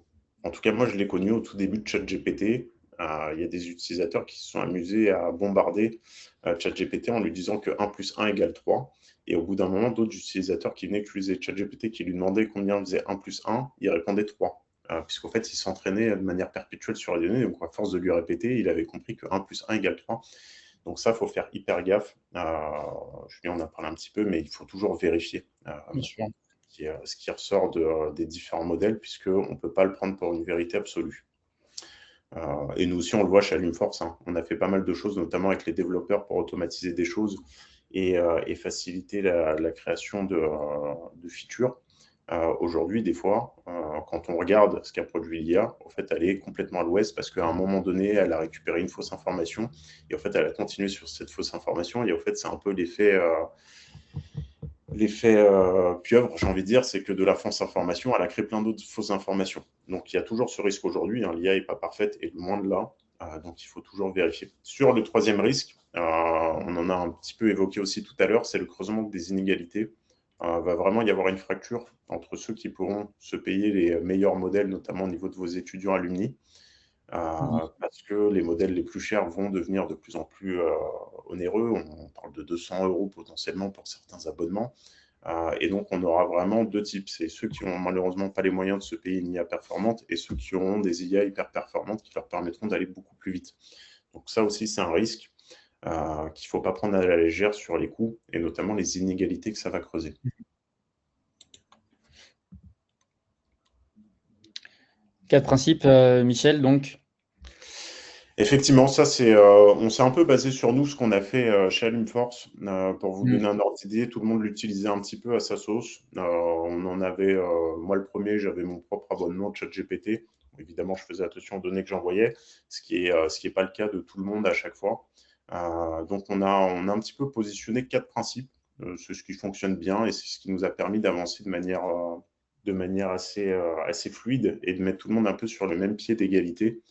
en tout cas, moi, je l'ai connu au tout début de ChatGPT. Il y a des utilisateurs qui se sont amusés à bombarder ChatGPT en lui disant que 1 + 1 = 3. Et au bout d'un moment, d'autres utilisateurs qui venaient utiliser ChatGPT, qui lui demandaient combien faisait 1 + 1, il répondait 3. Puisqu'en fait, il s'entraînait de manière perpétuelle sur les données. Donc, à force de lui répéter, il avait compris que 1 + 1 = 3. Donc ça, il faut faire hyper gaffe. Julien en a parlé un petit peu, mais il faut toujours vérifier. Bien sûr. Ce qui ressort des différents modèles, puisqu'on ne peut pas le prendre pour une vérité absolue. Et nous aussi, on le voit chez Alumforce, hein. On a fait pas mal de choses, notamment avec les développeurs pour automatiser des choses et faciliter la création de features. Aujourd'hui, des fois, quand on regarde ce qu'a produit l'IA, en fait, elle est complètement à l'ouest parce qu'à un moment donné, elle a récupéré une fausse information et en fait, elle a continué sur cette fausse information. Et en fait, c'est un peu l'effet pieuvre, j'ai envie de dire, c'est que de la fausse information, elle a créé plein d'autres fausses informations. Donc, il y a toujours ce risque aujourd'hui, hein. L'IA n'est pas parfaite et loin de là. Donc, il faut toujours vérifier. Sur le troisième risque, on en a un petit peu évoqué aussi tout à l'heure, c'est le creusement des inégalités. Va vraiment y avoir une fracture entre ceux qui pourront se payer les meilleurs modèles, notamment au niveau de vos étudiants alumni, parce que les modèles les plus chers vont devenir de plus en plus onéreux. On parle de 200 € potentiellement pour certains abonnements. Et donc, on aura vraiment deux types. C'est ceux qui n'ont malheureusement pas les moyens de se payer une IA performante et ceux qui auront des IA hyper performantes qui leur permettront d'aller beaucoup plus vite. Donc ça aussi, c'est un risque qu'il ne faut pas prendre à la légère sur les coûts et notamment les inégalités que ça va creuser. Quatre principes, Michel, donc. Effectivement, ça c'est, on s'est un peu basé sur nous, ce qu'on a fait chez Alumforce. Pour vous donner un ordre d'idée, tout le monde l'utilisait un petit peu à sa sauce. On en avait, moi le premier, j'avais mon propre abonnement de ChatGPT. Évidemment, je faisais attention aux données que j'envoyais, ce qui est pas le cas de tout le monde à chaque fois. Donc on a un petit peu positionné quatre principes. C'est ce qui fonctionne bien et c'est ce qui nous a permis d'avancer de manière assez fluide et de mettre tout le monde un peu sur le même pied d'égalité.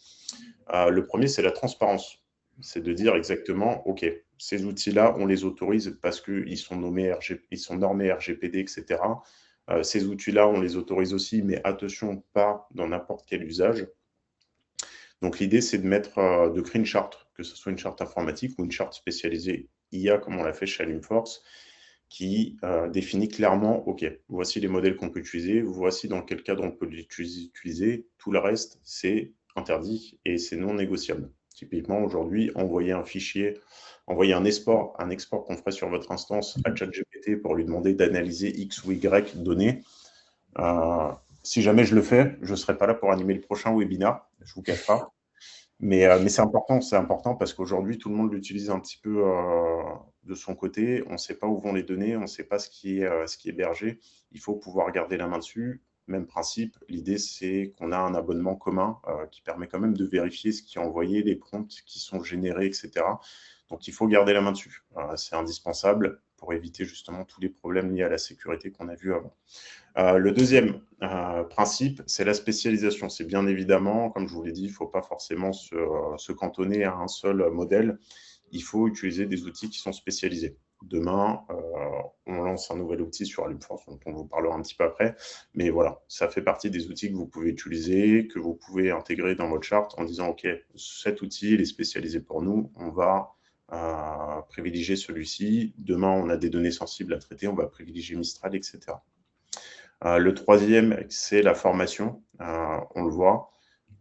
Le premier, c'est la transparence. C'est de dire exactement, OK, ces outils-là, on les autorise parce qu'ils sont ils sont normés RGPD, etc. Ces outils-là, on les autorise aussi, mais attention, pas dans n'importe quel usage. Donc, l'idée, c'est de créer une charte, que ce soit une charte informatique ou une charte spécialisée IA, comme on l'a fait chez Alumforce, qui définit clairement, OK, voici les modèles qu'on peut utiliser, voici dans quel cadre on peut les utiliser, tout le reste, c'est interdit et c'est non négociable. Typiquement, aujourd'hui, envoyer un fichier, envoyer un export qu'on ferait sur votre instance à ChatGPT pour lui demander d'analyser X ou Y données. Si jamais je le fais, je ne serai pas là pour animer le prochain webinaire, je ne vous cache pas. Mais c'est important parce qu'aujourd'hui, tout le monde l'utilise un petit peu de son côté. On ne sait pas où vont les données, on ne sait pas ce qui est hébergé. Il faut pouvoir garder la main dessus. Même principe, l'idée, c'est qu'on a un abonnement commun qui permet quand même de vérifier ce qui est envoyé, les prompts qui sont générés, etc. Donc, il faut garder la main dessus. C'est indispensable pour éviter justement tous les problèmes liés à la sécurité qu'on a vus avant. Le deuxième principe, c'est la spécialisation. C'est bien évidemment, comme je vous l'ai dit, il ne faut pas forcément se cantonner à un seul modèle. Il faut utiliser des outils qui sont spécialisés. Demain, on lance un nouvel outil sur Alumforce, dont on vous parlera un petit peu après. Mais voilà, ça fait partie des outils que vous pouvez utiliser, que vous pouvez intégrer dans votre charte en disant, OK, cet outil, il est spécialisé pour nous, on va privilégier celui-ci. Demain, on a des données sensibles à traiter, on va privilégier Mistral, etc. Le troisième, c'est la formation. On le voit.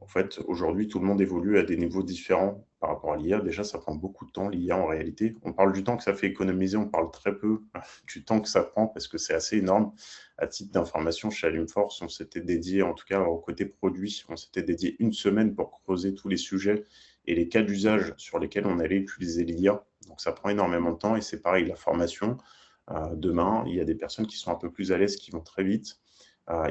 En fait, aujourd'hui, tout le monde évolue à des niveaux différents par rapport à l'IA. Déjà, ça prend beaucoup de temps, l'IA, en réalité. On parle du temps que ça fait économiser, on parle très peu du temps que ça prend parce que c'est assez énorme. À titre d'information, chez Alumforce, on s'était dédié, en tout cas au côté produit, on s'était dédié une semaine pour creuser tous les sujets et les cas d'usage sur lesquels on allait utiliser l'IA. Donc, ça prend énormément de temps et c'est pareil, la formation. Demain, il y a des personnes qui sont un peu plus à l'aise, qui vont très vite.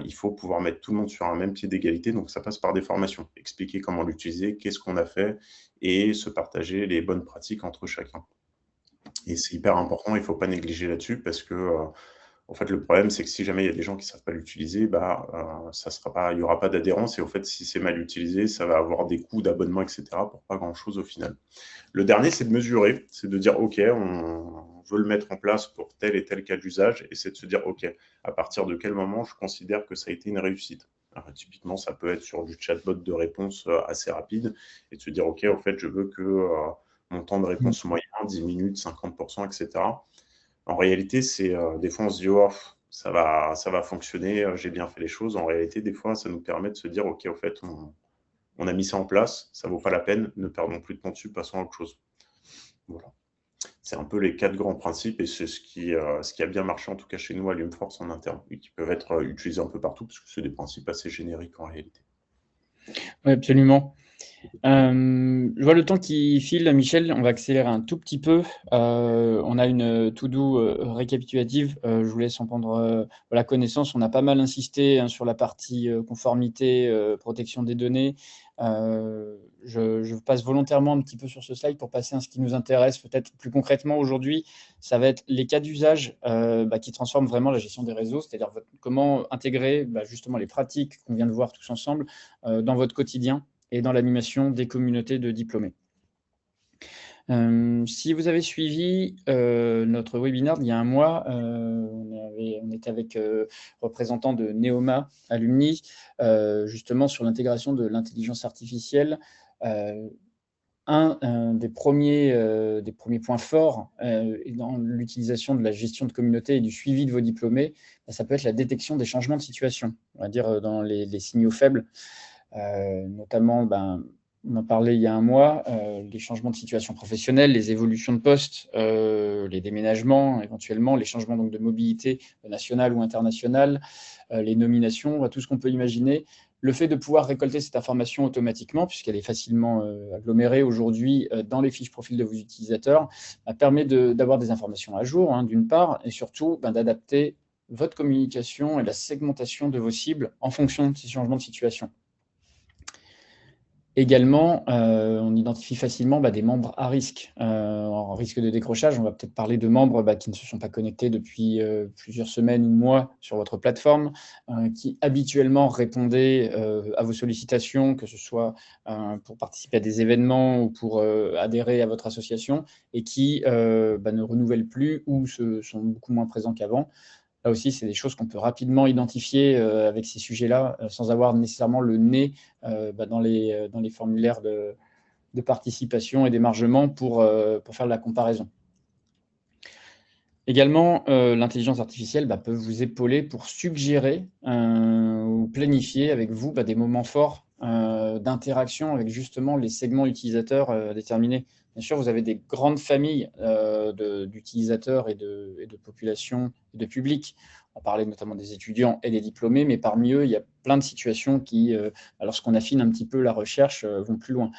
Il faut pouvoir mettre tout le monde sur un même pied d'égalité, donc ça passe par des formations, expliquer comment l'utiliser, qu'est-ce qu'on a fait, et se partager les bonnes pratiques entre chacun. Et c'est hyper important, il ne faut pas négliger là-dessus, parce que en fait, le problème, c'est que si jamais il y a des gens qui ne savent pas l'utiliser, il n'y aura pas d'adhérence, et en fait, si c'est mal utilisé, ça va avoir des coûts d'abonnement, etc., pour pas grand-chose au final. Le dernier, c'est de mesurer, c'est de dire, OK, on veut le mettre en place pour tel et tel cas d'usage, et c'est de se dire, OK, à partir de quel moment je considère que ça a été une réussite. Alors, typiquement, ça peut être sur du chatbot de réponse assez rapide, et de se dire, OK, en fait, je veux que mon temps de réponse moyen, 10 minutes, 50%, etc. En réalité, des fois, on se dit, oh, ça va fonctionner, j'ai bien fait les choses. En réalité, des fois, ça nous permet de se dire, OK, en fait, on a mis ça en place, ça ne vaut pas la peine, ne perdons plus de temps dessus, passons à autre chose. Voilà. C'est un peu les quatre grands principes et c'est ce qui a bien marché, en tout cas chez nous, à Alumforce en interne, et qui peuvent être utilisés un peu partout, parce que c'est des principes assez génériques en réalité. Oui, absolument. Je vois le temps qui file, Michel, on va accélérer un tout petit peu. On a une to-do récapitulative. Je vous laisse en prendre la connaissance. On a pas mal insisté hein, sur la partie conformité, protection des données. Je passe volontairement un petit peu sur ce slide pour passer à ce qui nous intéresse peut-être plus concrètement aujourd'hui. Ça va être les cas d'usage qui transforment vraiment la gestion des réseaux, c'est-à-dire comment intégrer justement les pratiques qu'on vient de voir tous ensemble dans votre quotidien et dans l'animation des communautés de diplômés. Si vous avez suivi notre webinaire il y a un mois, on était avec représentants de Neoma Alumni, justement sur l'intégration de l'intelligence artificielle. Un des premiers points forts dans l'utilisation de la gestion de communauté et du suivi de vos diplômés, ça peut être la détection des changements de situation, on va dire dans les signaux faibles. Notamment, on en parlait il y a un mois, les changements de situation professionnelle, les évolutions de poste, les déménagements, éventuellement, les changements donc, de mobilité nationale ou internationale, les nominations, tout ce qu'on peut imaginer. Le fait de pouvoir récolter cette information automatiquement, puisqu'elle est facilement agglomérée aujourd'hui dans les fiches profils de vos utilisateurs, permet d'avoir des informations à jour, d'une part, et surtout d'adapter votre communication et la segmentation de vos cibles en fonction de ces changements de situation. Également, on identifie facilement des membres à risque. En risque de décrochage, on va peut-être parler de membres qui ne se sont pas connectés depuis plusieurs semaines ou mois sur votre plateforme, qui habituellement répondaient à vos sollicitations, que ce soit pour participer à des événements ou pour adhérer à votre association, et qui ne renouvellent plus ou sont beaucoup moins présents qu'avant. Là aussi, c'est des choses qu'on peut rapidement identifier avec ces sujets-là, sans avoir nécessairement le nez dans les formulaires de participation et d'émargement pour faire de la comparaison. Également, l'intelligence artificielle peut vous épauler pour suggérer ou planifier avec vous des moments forts d'interaction avec justement les segments utilisateurs déterminés. Bien sûr, vous avez des grandes familles d'utilisateurs et de populations et de publics. On parlait notamment des étudiants et des diplômés, mais parmi eux, il y a plein de situations qui, lorsqu'on affine un petit peu la recherche, vont plus loin.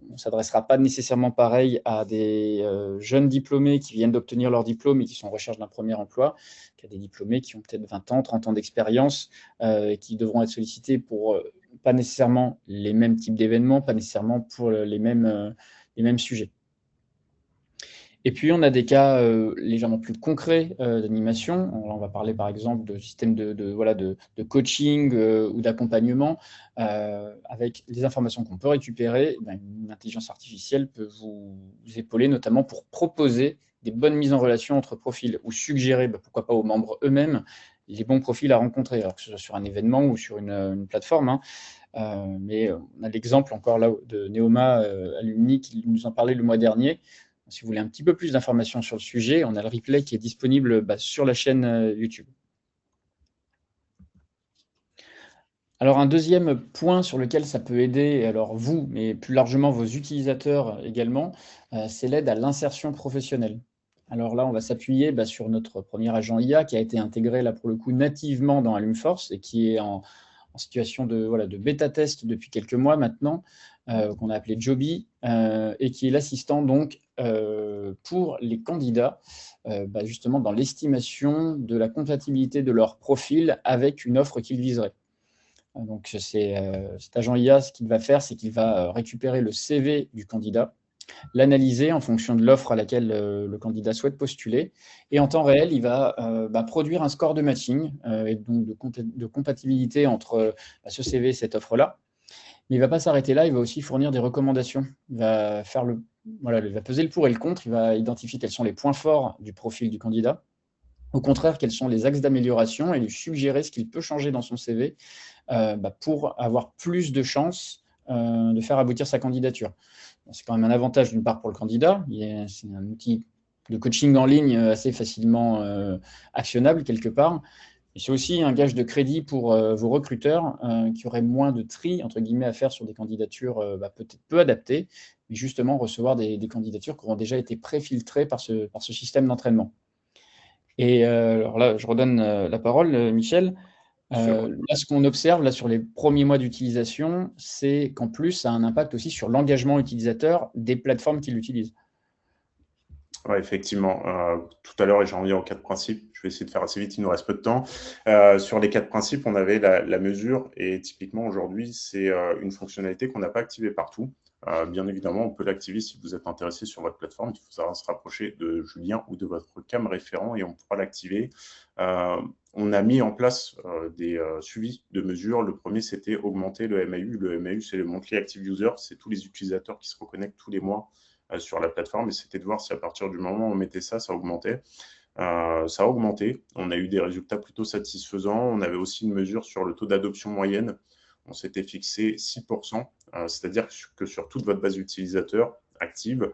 On ne s'adressera pas nécessairement pareil à des jeunes diplômés qui viennent d'obtenir leur diplôme et qui sont en recherche d'un premier emploi, qu'à des diplômés qui ont peut-être 20 ans, 30 ans d'expérience et qui devront être sollicités pour pas nécessairement les mêmes types d'événements, pas nécessairement pour les mêmes sujets. Et puis, on a des cas légèrement plus concrets d'animation. On va parler par exemple de systèmes de coaching ou d'accompagnement. Avec les informations qu'on peut récupérer, une intelligence artificielle peut vous épauler notamment pour proposer des bonnes mises en relation entre profils ou suggérer, pourquoi pas aux membres eux-mêmes, les bons profils à rencontrer, alors que ce soit sur un événement ou sur une plateforme. Mais on a l'exemple encore là de Neoma Alumni qui nous en parlait le mois dernier. Si vous voulez un petit peu plus d'informations sur le sujet, on a le replay qui est disponible sur la chaîne YouTube. Alors, un deuxième point sur lequel ça peut aider, alors vous, mais plus largement vos utilisateurs également, c'est l'aide à l'insertion professionnelle. Alors là, on va s'appuyer sur notre premier agent IA qui a été intégré là pour le coup nativement dans Alumforce et qui est en situation de bêta-test depuis quelques mois maintenant, qu'on a appelé Joby, et qui est l'assistant donc pour les candidats, justement dans l'estimation de la compatibilité de leur profil avec une offre qu'ils viseraient. Donc cet agent IA, ce qu'il va faire, c'est qu'il va récupérer le CV du candidat, l'analyser en fonction de l'offre à laquelle le candidat souhaite postuler. Et en temps réel, il va produire un score de matching et donc de compatibilité entre ce CV et cette offre-là. Mais il ne va pas s'arrêter là, il va aussi fournir des recommandations. Il va peser le pour et le contre, il va identifier quels sont les points forts du profil du candidat. Au contraire, quels sont les axes d'amélioration et lui suggérer ce qu'il peut changer dans son CV pour avoir plus de chances de faire aboutir sa candidature. C'est quand même un avantage d'une part pour le candidat. C'est un outil de coaching en ligne assez facilement actionnable quelque part. Et c'est aussi un gage de crédit pour vos recruteurs qui auraient moins de tri entre guillemets à faire sur des candidatures peut-être peu adaptées, mais justement recevoir des candidatures qui auront déjà été préfiltrées par ce système d'entraînement. Et alors là, je redonne la parole, Michel. Sur Là, ce qu'on observe là, sur les premiers mois d'utilisation, c'est qu'en plus, ça a un impact aussi sur l'engagement utilisateur des plateformes qui l'utilisent. Ouais, effectivement. Tout à l'heure, et j'en reviens aux quatre principes. Je vais essayer de faire assez vite, il nous reste peu de temps. Sur les quatre principes, on avait la mesure, et typiquement aujourd'hui, c'est une fonctionnalité qu'on n'a pas activée partout. Bien évidemment, on peut l'activer si vous êtes intéressé sur votre plateforme. Il faut savoir se rapprocher de Julien ou de votre CAM référent et on pourra l'activer. On a mis en place des suivis de mesures. Le premier, c'était augmenter le MAU. Le MAU, c'est le Monthly Active User. C'est tous les utilisateurs qui se reconnectent tous les mois sur la plateforme. Et c'était de voir si à partir du moment où on mettait ça, ça augmentait. Ça a augmenté. On a eu des résultats plutôt satisfaisants. On avait aussi une mesure sur le taux d'adoption moyenne. On s'était fixé 6%, c'est-à-dire que sur toute votre base d'utilisateurs active,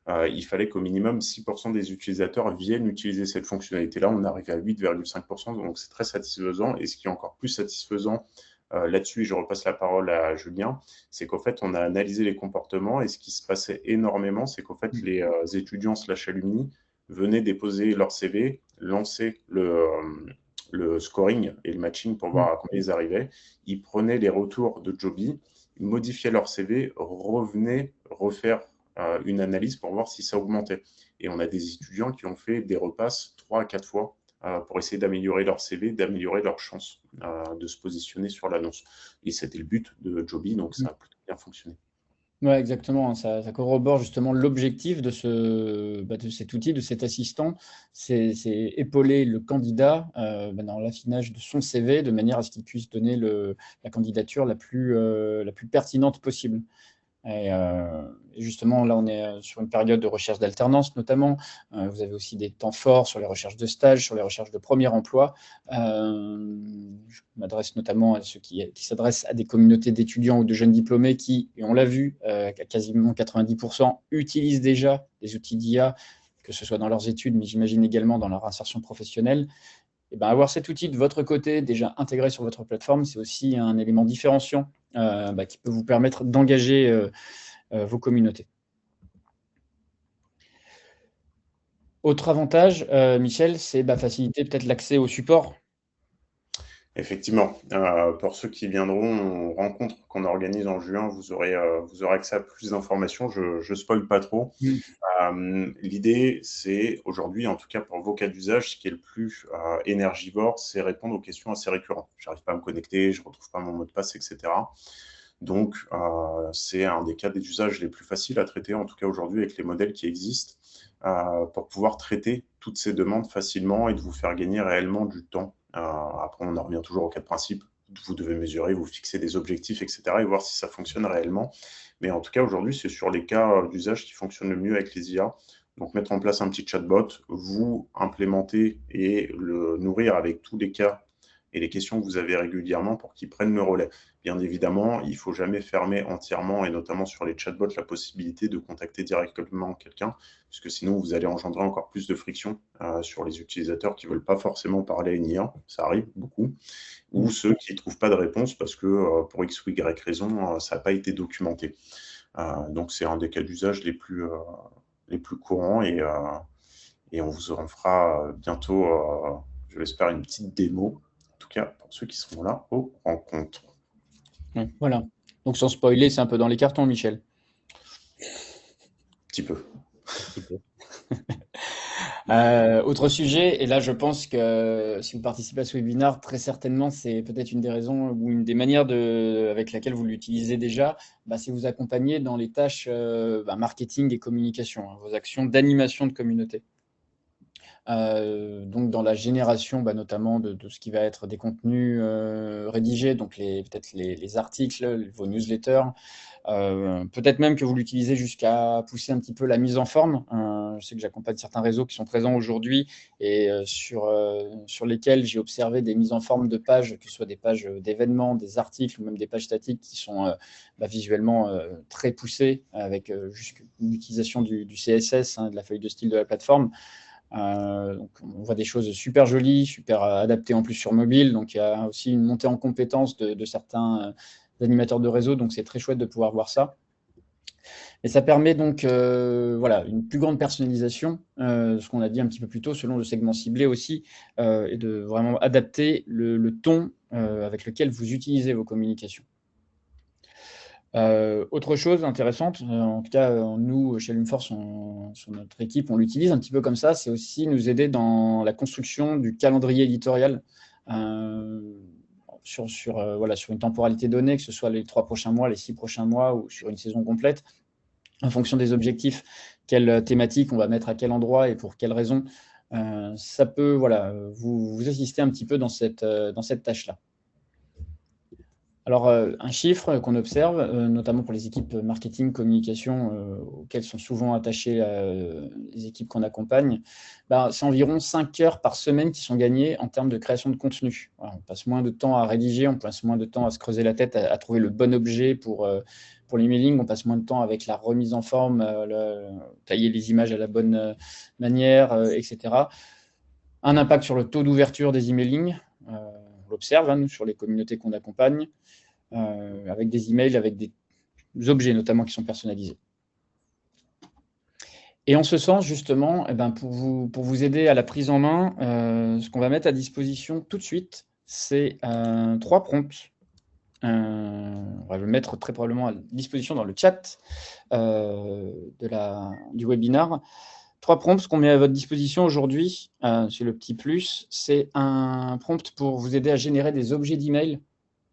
il fallait qu'au minimum 6% des utilisateurs viennent utiliser cette fonctionnalité-là. On arrive à 8,5%, donc c'est très satisfaisant. Et ce qui est encore plus satisfaisant là-dessus, et je repasse la parole à Julien, c'est qu'en fait, on a analysé les comportements et ce qui se passait énormément, c'est qu'en fait, les étudiants / alumni venaient déposer leur CV, lancer le scoring et le matching pour voir à combien ils arrivaient. Ils prenaient les retours de Joby, ils modifiaient leur CV, revenaient refaire une analyse pour voir si ça augmentait. Et on a des étudiants qui ont fait des repasses 3 à 4 fois pour essayer d'améliorer leur CV, d'améliorer leurs chances de se positionner sur l'annonce. Et c'était le but de Joby, donc ça a plutôt bien fonctionné. Oui, exactement. Ça corrobore justement l'objectif de cet outil, de cet assistant. C'est épauler le candidat dans l'affinage de son CV de manière à ce qu'il puisse donner la candidature la plus pertinente possible. Et justement, là, on est sur une période de recherche d'alternance, notamment. Vous avez aussi des temps forts sur les recherches de stage, sur les recherches de premier emploi. Je m'adresse notamment à ceux qui s'adressent à des communautés d'étudiants ou de jeunes diplômés qui, et on l'a vu, quasiment 90% utilisent déjà des outils d'IA, que ce soit dans leurs études, mais j'imagine également dans leur insertion professionnelle. Et ben, avoir cet outil de votre côté déjà intégré sur votre plateforme, c'est aussi un élément différenciant qui peut vous permettre d'engager vos communautés. Autre avantage, Michel, c'est faciliter peut-être l'accès au support. Effectivement, pour ceux qui viendront aux rencontres qu'on organise en juin, vous aurez accès à plus d'informations. Je ne spoil pas trop. L'idée, c'est aujourd'hui, en tout cas pour vos cas d'usage, ce qui est le plus énergivore, c'est répondre aux questions assez récurrentes. Je n'arrive pas à me connecter, je ne retrouve pas mon mot de passe, etc. Donc, c'est un des cas d'usage les plus faciles à traiter, en tout cas aujourd'hui, avec les modèles qui existent, pour pouvoir traiter toutes ces demandes facilement et de vous faire gagner réellement du temps. Après, on en revient toujours aux quatre principes. Vous devez mesurer, vous fixer des objectifs, etc. et voir si ça fonctionne réellement. Mais en tout cas, aujourd'hui, c'est sur les cas d'usage qui fonctionnent le mieux avec les IA. Donc, mettre en place un petit chatbot, vous implémenter et le nourrir avec tous les cas et les questions que vous avez régulièrement pour qu'ils prennent le relais. Bien évidemment, il ne faut jamais fermer entièrement, et notamment sur les chatbots, la possibilité de contacter directement quelqu'un, puisque sinon, vous allez engendrer encore plus de friction sur les utilisateurs qui ne veulent pas forcément parler à une IA, ça arrive beaucoup, ou ceux qui ne trouvent pas de réponse parce que pour X ou Y raison, ça n'a pas été documenté. Donc, c'est un des cas d'usage les plus courants, et on vous en fera bientôt, je l'espère, une petite démo, en tout cas pour ceux qui seront là aux rencontres. Voilà. Donc, sans spoiler, c'est un peu dans les cartons, Michel. Petit peu. Autre sujet, et là je pense que si vous participez à ce webinaire, très certainement c'est peut-être une des raisons ou une des manières avec laquelle vous l'utilisez déjà, c'est vous accompagner dans les tâches marketing et communication, vos actions d'animation de communauté. Donc dans la génération notamment de ce qui va être des contenus rédigés, donc peut-être les articles, vos newsletters, peut-être même que vous l'utilisez jusqu'à pousser un petit peu la mise en forme. Je sais que j'accompagne certains réseaux qui sont présents aujourd'hui et sur lesquels j'ai observé des mises en forme de pages, que ce soit des pages d'événements, des articles ou même des pages statiques qui sont visuellement très poussées avec l'utilisation du CSS, de la feuille de style de la plateforme. Donc on voit des choses super jolies, super adaptées en plus sur mobile. Donc il y a aussi une montée en compétences de certains animateurs de réseau. Donc c'est très chouette de pouvoir voir ça. Et ça permet donc voilà, une plus grande personnalisation, ce qu'on a dit un petit peu plus tôt, selon le segment ciblé aussi, et de vraiment adapter le ton avec lequel vous utilisez vos communications. Autre chose intéressante, en tout cas, nous, chez Lumeforce, sur notre équipe, on l'utilise un petit peu comme ça, c'est aussi nous aider dans la construction du calendrier éditorial, voilà, sur une temporalité donnée, que ce soit les 3 prochains mois, les 6 prochains mois ou sur une saison complète, en fonction des objectifs, quelle thématique on va mettre à quel endroit et pour quelles raisons. Ça peut voilà, vous assister un petit peu dans cette tâche-là. Alors, un chiffre qu'on observe, notamment pour les équipes marketing, communication, auxquelles sont souvent attachées les équipes qu'on accompagne, bah, c'est environ 5 heures par semaine qui sont gagnées en termes de création de contenu. Voilà, on passe moins de temps à rédiger, on passe moins de temps à se creuser la tête, à trouver le bon objet pour l'emailing, on passe moins de temps avec la remise en forme, tailler les images à la bonne manière, etc. Un impact sur le taux d'ouverture des emailing, on l'observe, hein, nous, sur les communautés qu'on accompagne. Avec des emails, avec des objets notamment qui sont personnalisés. Et en ce sens, justement, pour vous aider à la prise en main, ce qu'on va mettre à disposition tout de suite, c'est 3 prompts. On va le mettre très probablement à disposition dans le chat du webinar. 3 prompts qu'on met à votre disposition aujourd'hui, c'est le petit plus. C'est un prompt pour vous aider à générer des objets d'email.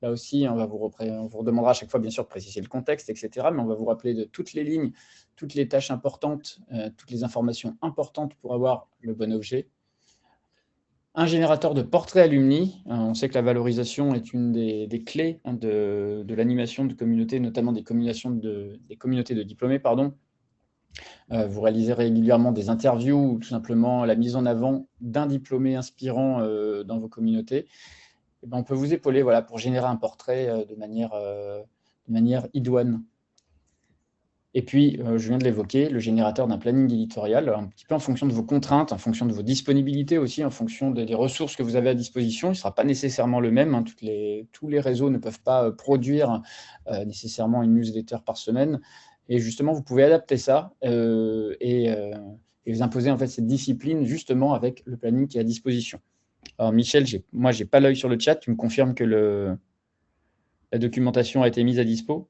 Là aussi, on vous redemandera à chaque fois, bien sûr, de préciser le contexte, etc. Mais on va vous rappeler de toutes les lignes, toutes les tâches importantes, toutes les informations importantes pour avoir le bon objet. Un générateur de portraits alumni. On sait que la valorisation est une des clés de l'animation de communautés, notamment des communautés de diplômés. Vous réalisez régulièrement des interviews ou tout simplement la mise en avant d'un diplômé inspirant dans vos communautés. Et on peut vous épauler voilà, pour générer un portrait de manière idoine. Et puis, je viens de l'évoquer, le générateur d'un planning éditorial, un petit peu en fonction de vos contraintes, en fonction de vos disponibilités aussi, en fonction des ressources que vous avez à disposition. Il ne sera pas nécessairement le même. Tous les réseaux ne peuvent pas produire nécessairement une newsletter par semaine. Et justement, vous pouvez adapter ça et vous imposer en fait cette discipline justement avec le planning qui est à disposition. Alors Michel, moi, je n'ai pas l'œil sur le chat. Tu me confirmes que la documentation a été mise à dispo?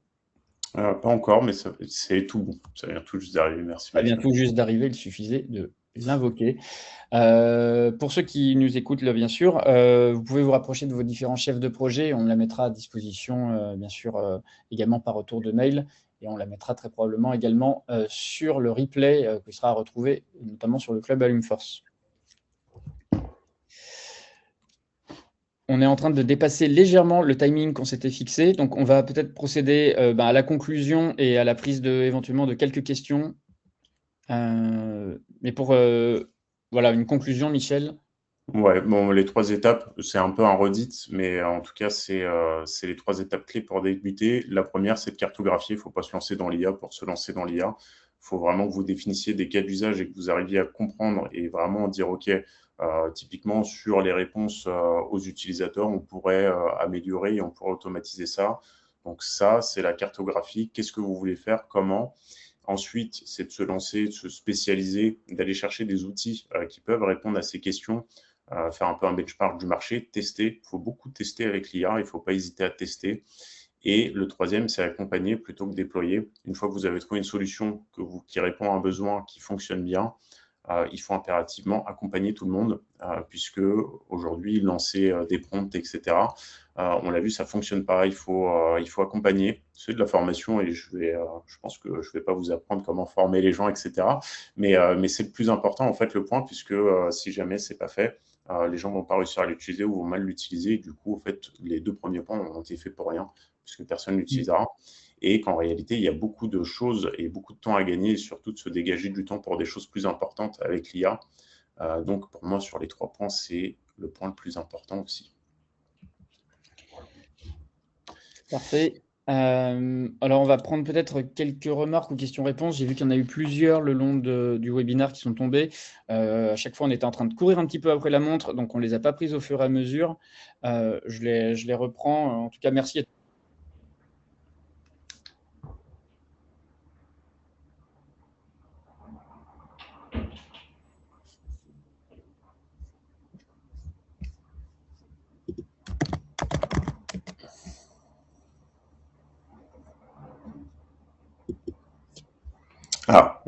Pas encore, mais c'est tout bon. Ça vient tout juste d'arriver. Merci. Ça vient tout juste d'arriver, il suffisait de l'invoquer. Pour ceux qui nous écoutent, là, bien sûr, vous pouvez vous rapprocher de vos différents chefs de projet. On la mettra à disposition, bien sûr, également par retour de mail. Et on la mettra très probablement également sur le replay qui sera à retrouver, notamment sur le club Alumforce. On est en train de dépasser légèrement le timing qu'on s'était fixé. Donc, on va peut-être procéder à la conclusion et à la prise éventuellement de quelques questions. Mais pour voilà, une conclusion, Michel. Ouais, bon, les 3 étapes, c'est un peu un redit, mais en tout cas, c'est les 3 étapes clés pour débuter. La première, c'est de cartographier. Il ne faut pas se lancer dans l'IA pour se lancer dans l'IA. Il faut vraiment que vous définissiez des cas d'usage et que vous arriviez à comprendre et vraiment dire, OK, typiquement sur les réponses aux utilisateurs, on pourrait améliorer et on pourrait automatiser ça. Donc ça, c'est la cartographie. Qu'est-ce que vous voulez faire? Comment? Ensuite, c'est de se lancer, de se spécialiser, d'aller chercher des outils qui peuvent répondre à ces questions, faire un peu un benchmark du marché, tester. Il faut beaucoup tester avec l'IA, il ne faut pas hésiter à tester. Et le troisième, c'est accompagner plutôt que déployer. Une fois que vous avez trouvé une solution qui répond à un besoin, qui fonctionne bien, il faut impérativement accompagner tout le monde, puisque aujourd'hui, lancer des prompts, etc., on l'a vu, ça ne fonctionne pas. Il faut accompagner. C'est de la formation et je pense que je ne vais pas vous apprendre comment former les gens, etc. Mais c'est le plus important, en fait, le point, puisque si jamais ce n'est pas fait, les gens ne vont pas réussir à l'utiliser ou vont mal l'utiliser. Et du coup, en fait, les 2 premiers points ont été faits pour rien, puisque personne ne l'utilisera. Et qu'en réalité, il y a beaucoup de choses et beaucoup de temps à gagner et surtout de se dégager du temps pour des choses plus importantes avec l'IA. Donc, pour moi, sur les 3 points, c'est le point le plus important aussi. Parfait. Alors, on va prendre peut-être quelques remarques ou questions-réponses. J'ai vu qu'il y en a eu plusieurs le long du webinaire qui sont tombées. À chaque fois, on était en train de courir un petit peu après la montre, donc on ne les a pas prises au fur et à mesure. Je les reprends. En tout cas, merci.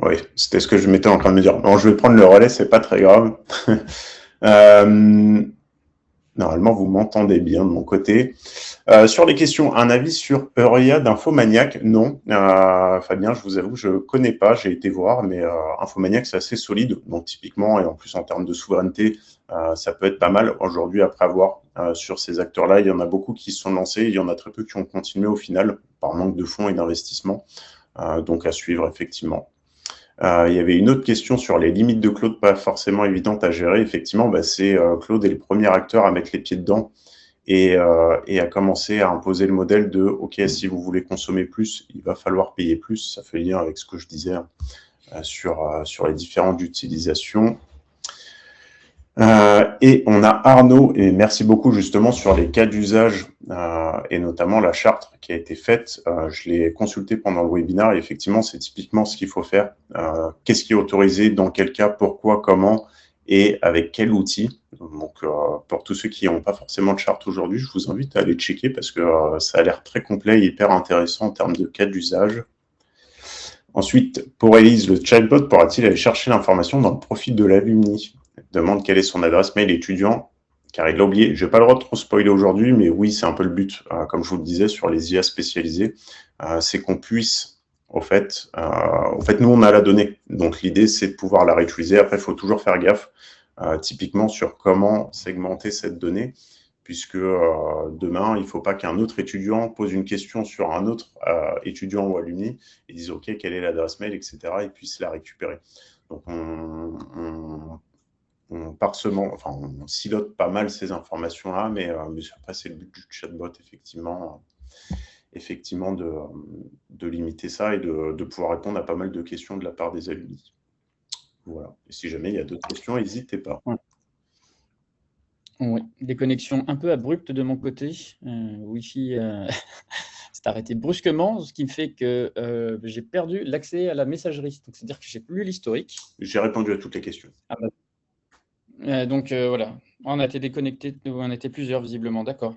Oui, c'était ce que je m'étais en train de me dire. Non, je vais prendre le relais, c'est pas très grave. Normalement, vous m'entendez bien de mon côté. Sur les questions, un avis sur Euria d'Infomaniac? Non. Fabien, je vous avoue, je ne connais pas, j'ai été voir, mais Infomaniac, c'est assez solide. Donc, typiquement, et en plus en termes de souveraineté, ça peut être pas mal. Aujourd'hui, après avoir sur ces acteurs-là, il y en a beaucoup qui se sont lancés, il y en a très peu qui ont continué au final, par manque de fonds et d'investissement. Donc, à suivre, effectivement. Il y avait une autre question sur les limites de Claude, pas forcément évidente à gérer. Effectivement, c'est Claude est le premier acteur à mettre les pieds dedans et à commencer à imposer le modèle de OK, si vous voulez consommer plus, il va falloir payer plus. Ça fait lien avec ce que je disais sur les différentes utilisations. Et on a Arnaud, et merci beaucoup justement sur les cas d'usage et notamment la charte qui a été faite. Je l'ai consulté pendant le webinaire et effectivement, c'est typiquement ce qu'il faut faire. Qu'est-ce qui est autorisé, dans quel cas, pourquoi, comment et avec quel outil. Donc, pour tous ceux qui n'ont pas forcément de charte aujourd'hui, je vous invite à aller checker parce que ça a l'air très complet et hyper intéressant en termes de cas d'usage. Ensuite, pour Elise, le chatbot pourra-t-il aller chercher l'information dans le profil de l'alumni? Demande quelle est son adresse mail étudiant, car il l'a oublié. Je n'ai pas le droit de trop spoiler aujourd'hui, mais oui, c'est un peu le but, comme je vous le disais, sur les IA spécialisées, c'est qu'on puisse, au fait, nous, on a la donnée. Donc, l'idée, c'est de pouvoir la réutiliser. Après, il faut toujours faire gaffe, typiquement, sur comment segmenter cette donnée, puisque demain, il ne faut pas qu'un autre étudiant pose une question sur un autre étudiant ou alumni et dise « OK, quelle est l'adresse mail, etc. » et puisse la récupérer. Donc, on silote pas mal ces informations-là, mais après, c'est le but du chatbot, effectivement de limiter ça et de pouvoir répondre à pas mal de questions de la part des alumni. Voilà. Et si jamais il y a d'autres questions, n'hésitez pas. Ouais. Oui, des connexions un peu abruptes de mon côté. Wi-Fi s'est arrêté brusquement, ce qui me fait que j'ai perdu l'accès à la messagerie. Donc, c'est-à-dire que j'ai plus l'historique. J'ai répondu à toutes les questions. Donc, voilà, on a été déconnectés, on était plusieurs visiblement, d'accord.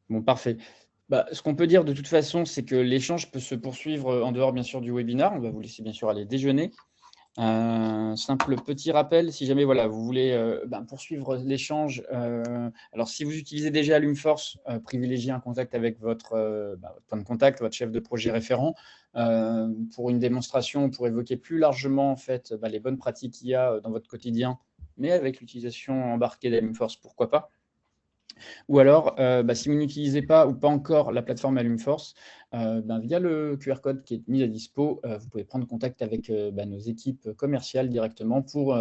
Bon, parfait. Ce qu'on peut dire de toute façon, c'est que l'échange peut se poursuivre en dehors, bien sûr, du webinaire. On va vous laisser, bien sûr, aller déjeuner. Simple petit rappel, si jamais vous voulez poursuivre l'échange, alors si vous utilisez déjà Alumforce, privilégiez un contact avec votre point de contact, votre chef de projet référent, pour une démonstration, pour évoquer plus largement en fait, les bonnes pratiques qu'il y a dans votre quotidien, mais avec l'utilisation embarquée d'Alumforce, pourquoi pas. Ou alors, si vous n'utilisez pas ou pas encore la plateforme Alumforce, via le QR code qui est mis à dispo, vous pouvez prendre contact avec nos équipes commerciales directement pour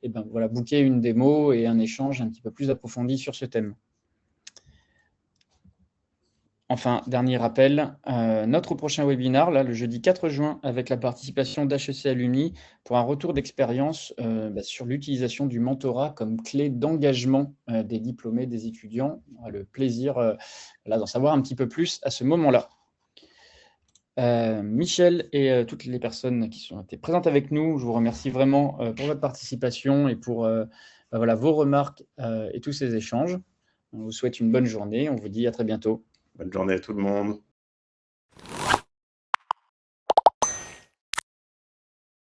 booker une démo et un échange un petit peu plus approfondi sur ce thème. Enfin, dernier rappel, notre prochain webinaire, là, le jeudi 4 juin, avec la participation d'HEC Alumni, pour un retour d'expérience sur l'utilisation du mentorat comme clé d'engagement des diplômés, des étudiants. On aura le plaisir d'en savoir un petit peu plus à ce moment-là. Michel et toutes les personnes qui ont été présentes avec nous, je vous remercie vraiment pour votre participation et pour vos remarques et tous ces échanges. On vous souhaite une bonne journée. On vous dit à très bientôt. Bonne journée à tout le monde.